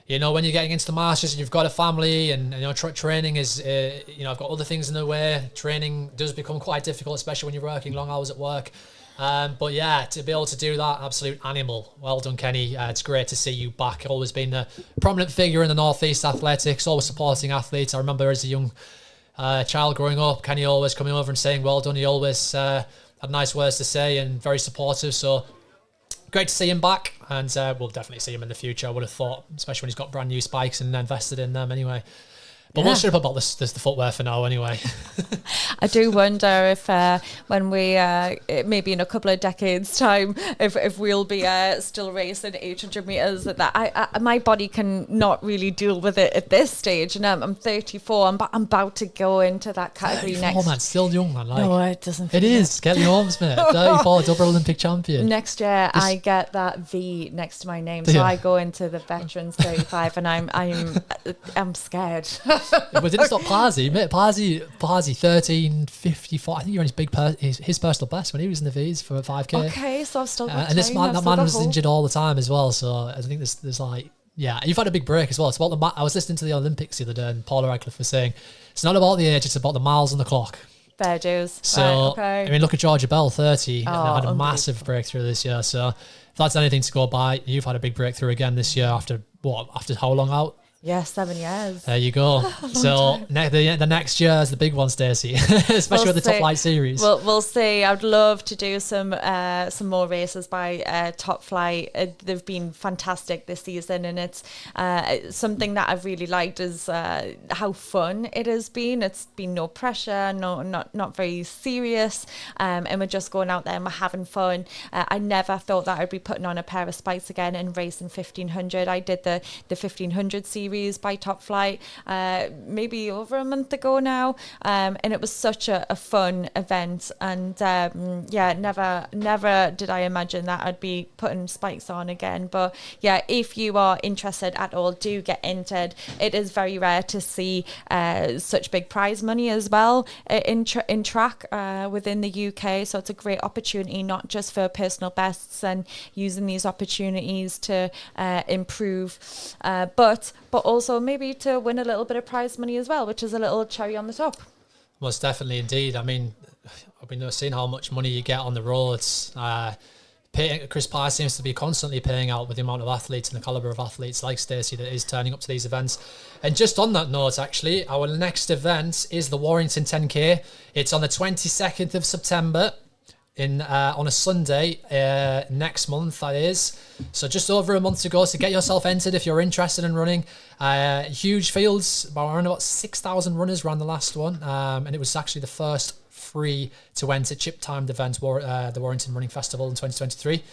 you know, when you're getting into the Masters and you've got a family, and you know, training is, I've got other things in the way. Training does become quite difficult, especially when you're working long hours at work. But yeah, to be able to do that, absolute animal. Well done, Kenny. It's great to see you back. Always been a prominent figure in the Northeast athletics, always supporting athletes. I remember as a young child growing up, Kenny always coming over and saying well done. He always had nice words to say and very supportive. So great to see him back, and we'll definitely see him in the future, I would have thought, especially when he's got brand new spikes and invested in them anyway. But we'll shut up about this the footwear for now anyway. I do wonder if when we maybe in a couple of decades time, if we'll be still racing 800 meters, that my body can not really deal with it at this stage. And I'm 34. I'm about to go into that category 34, next. man, still young, man. Like, No, it doesn't. It is. Get your arms, mate. 34, double Olympic champion. Next year, I get that V next to my name, so I go into the veterans 35, and I'm scared. But didn't stop Parsi, mate. Parsi 13:54. I think you're on his personal best when he was in the V's for 5K. Okay, so I've still got and this time. that man was injured all the time as well. So I think there's like, yeah, you've had a big break as well. It's about I was listening to the Olympics the other day, and Paula Radcliffe was saying it's not about the age, it's about the miles on the clock. Fair dues. So right, okay. I mean, look at Georgia Bell, 30, and had a unbelievable. massive breakthrough this year. So if that's anything to go by, you've had a big breakthrough again this year after how long out? Yeah, 7 years. There you go. So the next year is the big one, Stacey, especially with the Top Flight series. We'll see. I'd love to do some more races by Top Flight. They've been fantastic this season, and it's something that I've really liked is how fun it has been. It's been no pressure, not very serious, and we're just going out there and we're having fun. I never thought that I'd be putting on a pair of spikes again and racing 1500. I did the 1500 series by Top Flight maybe over a month ago now, and it was such a fun event, and never did I imagine that I'd be putting spikes on again. But yeah, if you are interested at all, do get entered. It is very rare to see such big prize money as well in track within the UK, so it's a great opportunity, not just for personal bests and using these opportunities to improve, but also maybe to win a little bit of prize money as well, which is a little cherry on the top. Most definitely, indeed. I mean, I've been seeing how much money you get on the roads. Chris Pye seems to be constantly paying out with the amount of athletes and the calibre of athletes like Stacey that is turning up to these events. And just on that note, actually, our next event is the Warrington 10K. It's on the 22nd of September. On a Sunday next month, that is. So just over a month to go. So get yourself entered if you're interested in running. Huge fields, around about 6,000 runners ran the last one, and it was actually the first free to enter chip-timed event, the Warrington Running Festival in 2023.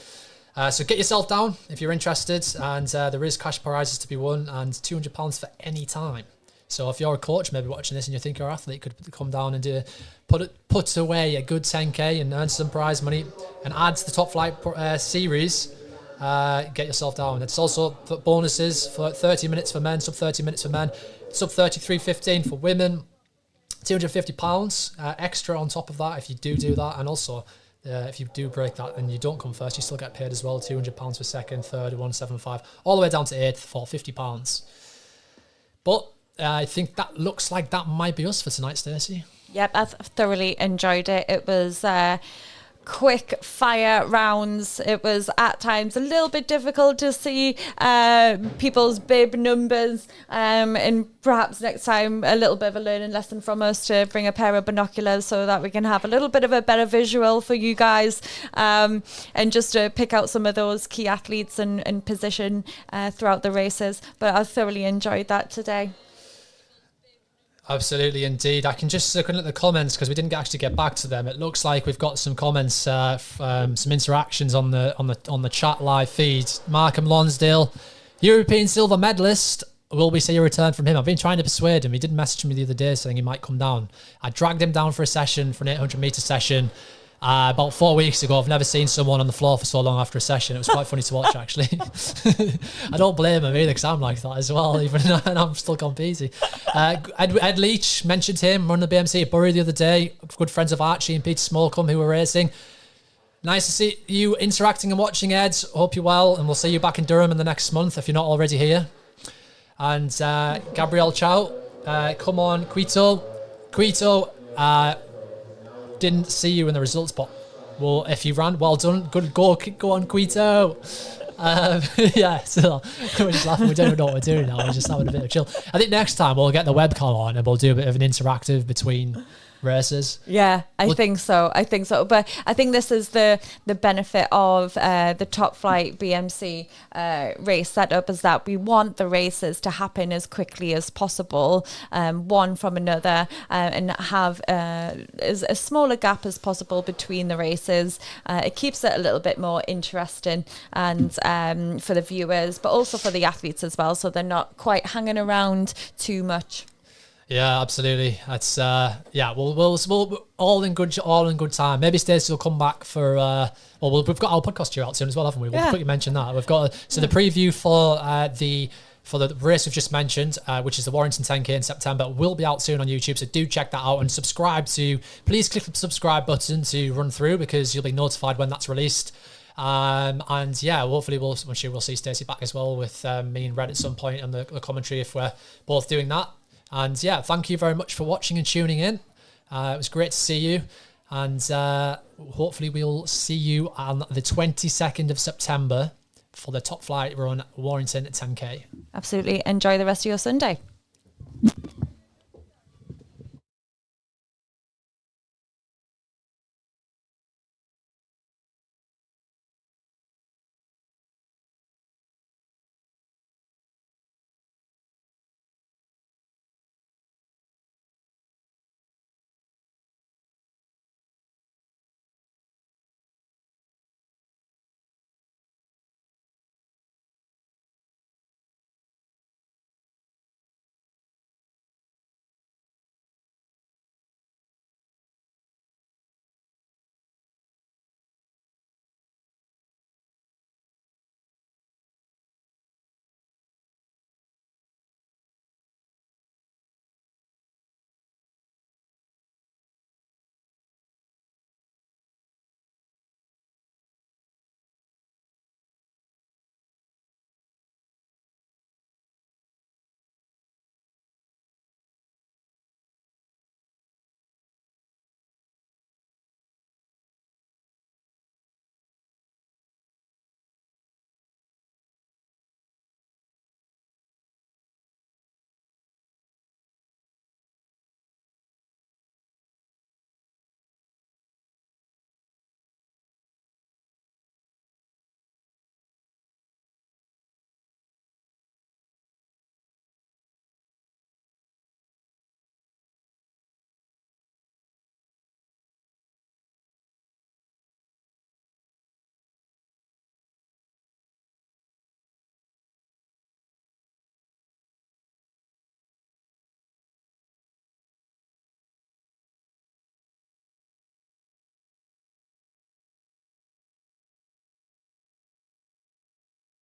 So get yourself down if you're interested, and there is cash prizes to be won and £200 for any time. So if you're a coach maybe watching this and you think your athlete could come down and put away a good 10K and earn some prize money and add to the Top Flight series, get yourself down. It's also bonuses for 30 minutes for men, sub 30 minutes for men, sub 33.15 for women, £250 extra on top of that if you do that. And also if you do break that and you don't come first, you still get paid as well, £200 for second, third, 175, all the way down to eighth for £50. But I think that looks like that might be us for tonight, Stacey. Yep, I've thoroughly enjoyed it. It was quick fire rounds. It was at times a little bit difficult to see people's bib numbers, and perhaps next time a little bit of a learning lesson from us to bring a pair of binoculars so that we can have a little bit of a better visual for you guys, and just to pick out some of those key athletes and position throughout the races. But I thoroughly enjoyed that today. Absolutely, indeed. I can just look at the comments because we didn't actually get back to them. It looks like we've got some comments, some interactions on the chat live feed. Markham Lonsdale, European silver medalist. Will we see a return from him? I've been trying to persuade him. He did message me the other day saying he might come down. I dragged him down for a session, for an 800 metre session. About 4 weeks ago. I've never seen someone on the floor for so long after a session. It was quite funny to watch, actually. I don't blame him either because I'm like that as well, even and I'm still competing. Ed Leach, mentioned him, running the BMC at Bury the other day. Good friends of Archie and Peter Smallcombe who were racing. Nice to see you interacting and watching, Ed. Hope you're well, and we'll see you back in Durham in the next month if you're not already here. And Gabrielle Chow, come on, Quito, didn't see you in the results, but well, if you ran, well done, good go on, Quito. Yeah, so we're just laughing. We don't even know what we're doing now. We're just having a bit of chill. I think next time we'll get the webcam on and we'll do a bit of an interactive between races. Yeah, I think so. But I think this is the benefit of the Top Flight BMC race setup, is that we want the races to happen as quickly as possible, one from another, and have as a smaller gap as possible between the races. It keeps it a little bit more interesting, and for the viewers, but also for the athletes as well, so they're not quite hanging around too much. Yeah, absolutely. That's we'll all in good time. Maybe Stacey will come back for we've got our podcast due out soon as well, haven't we? We'll quickly mention that. We've got the preview for the race we've just mentioned, which is the Warrington 10K in September, will be out soon on YouTube. So do check that out and please click the subscribe button to Run Through, because you'll be notified when that's released. And yeah, hopefully we'll see Stacey back as well with me and Red at some point on the commentary if we're both doing that. And yeah, thank you very much for watching and tuning in. It was great to see you. And hopefully we'll see you on the 22nd of September for the Top Flight run Warrington 10K. Absolutely. Enjoy the rest of your Sunday.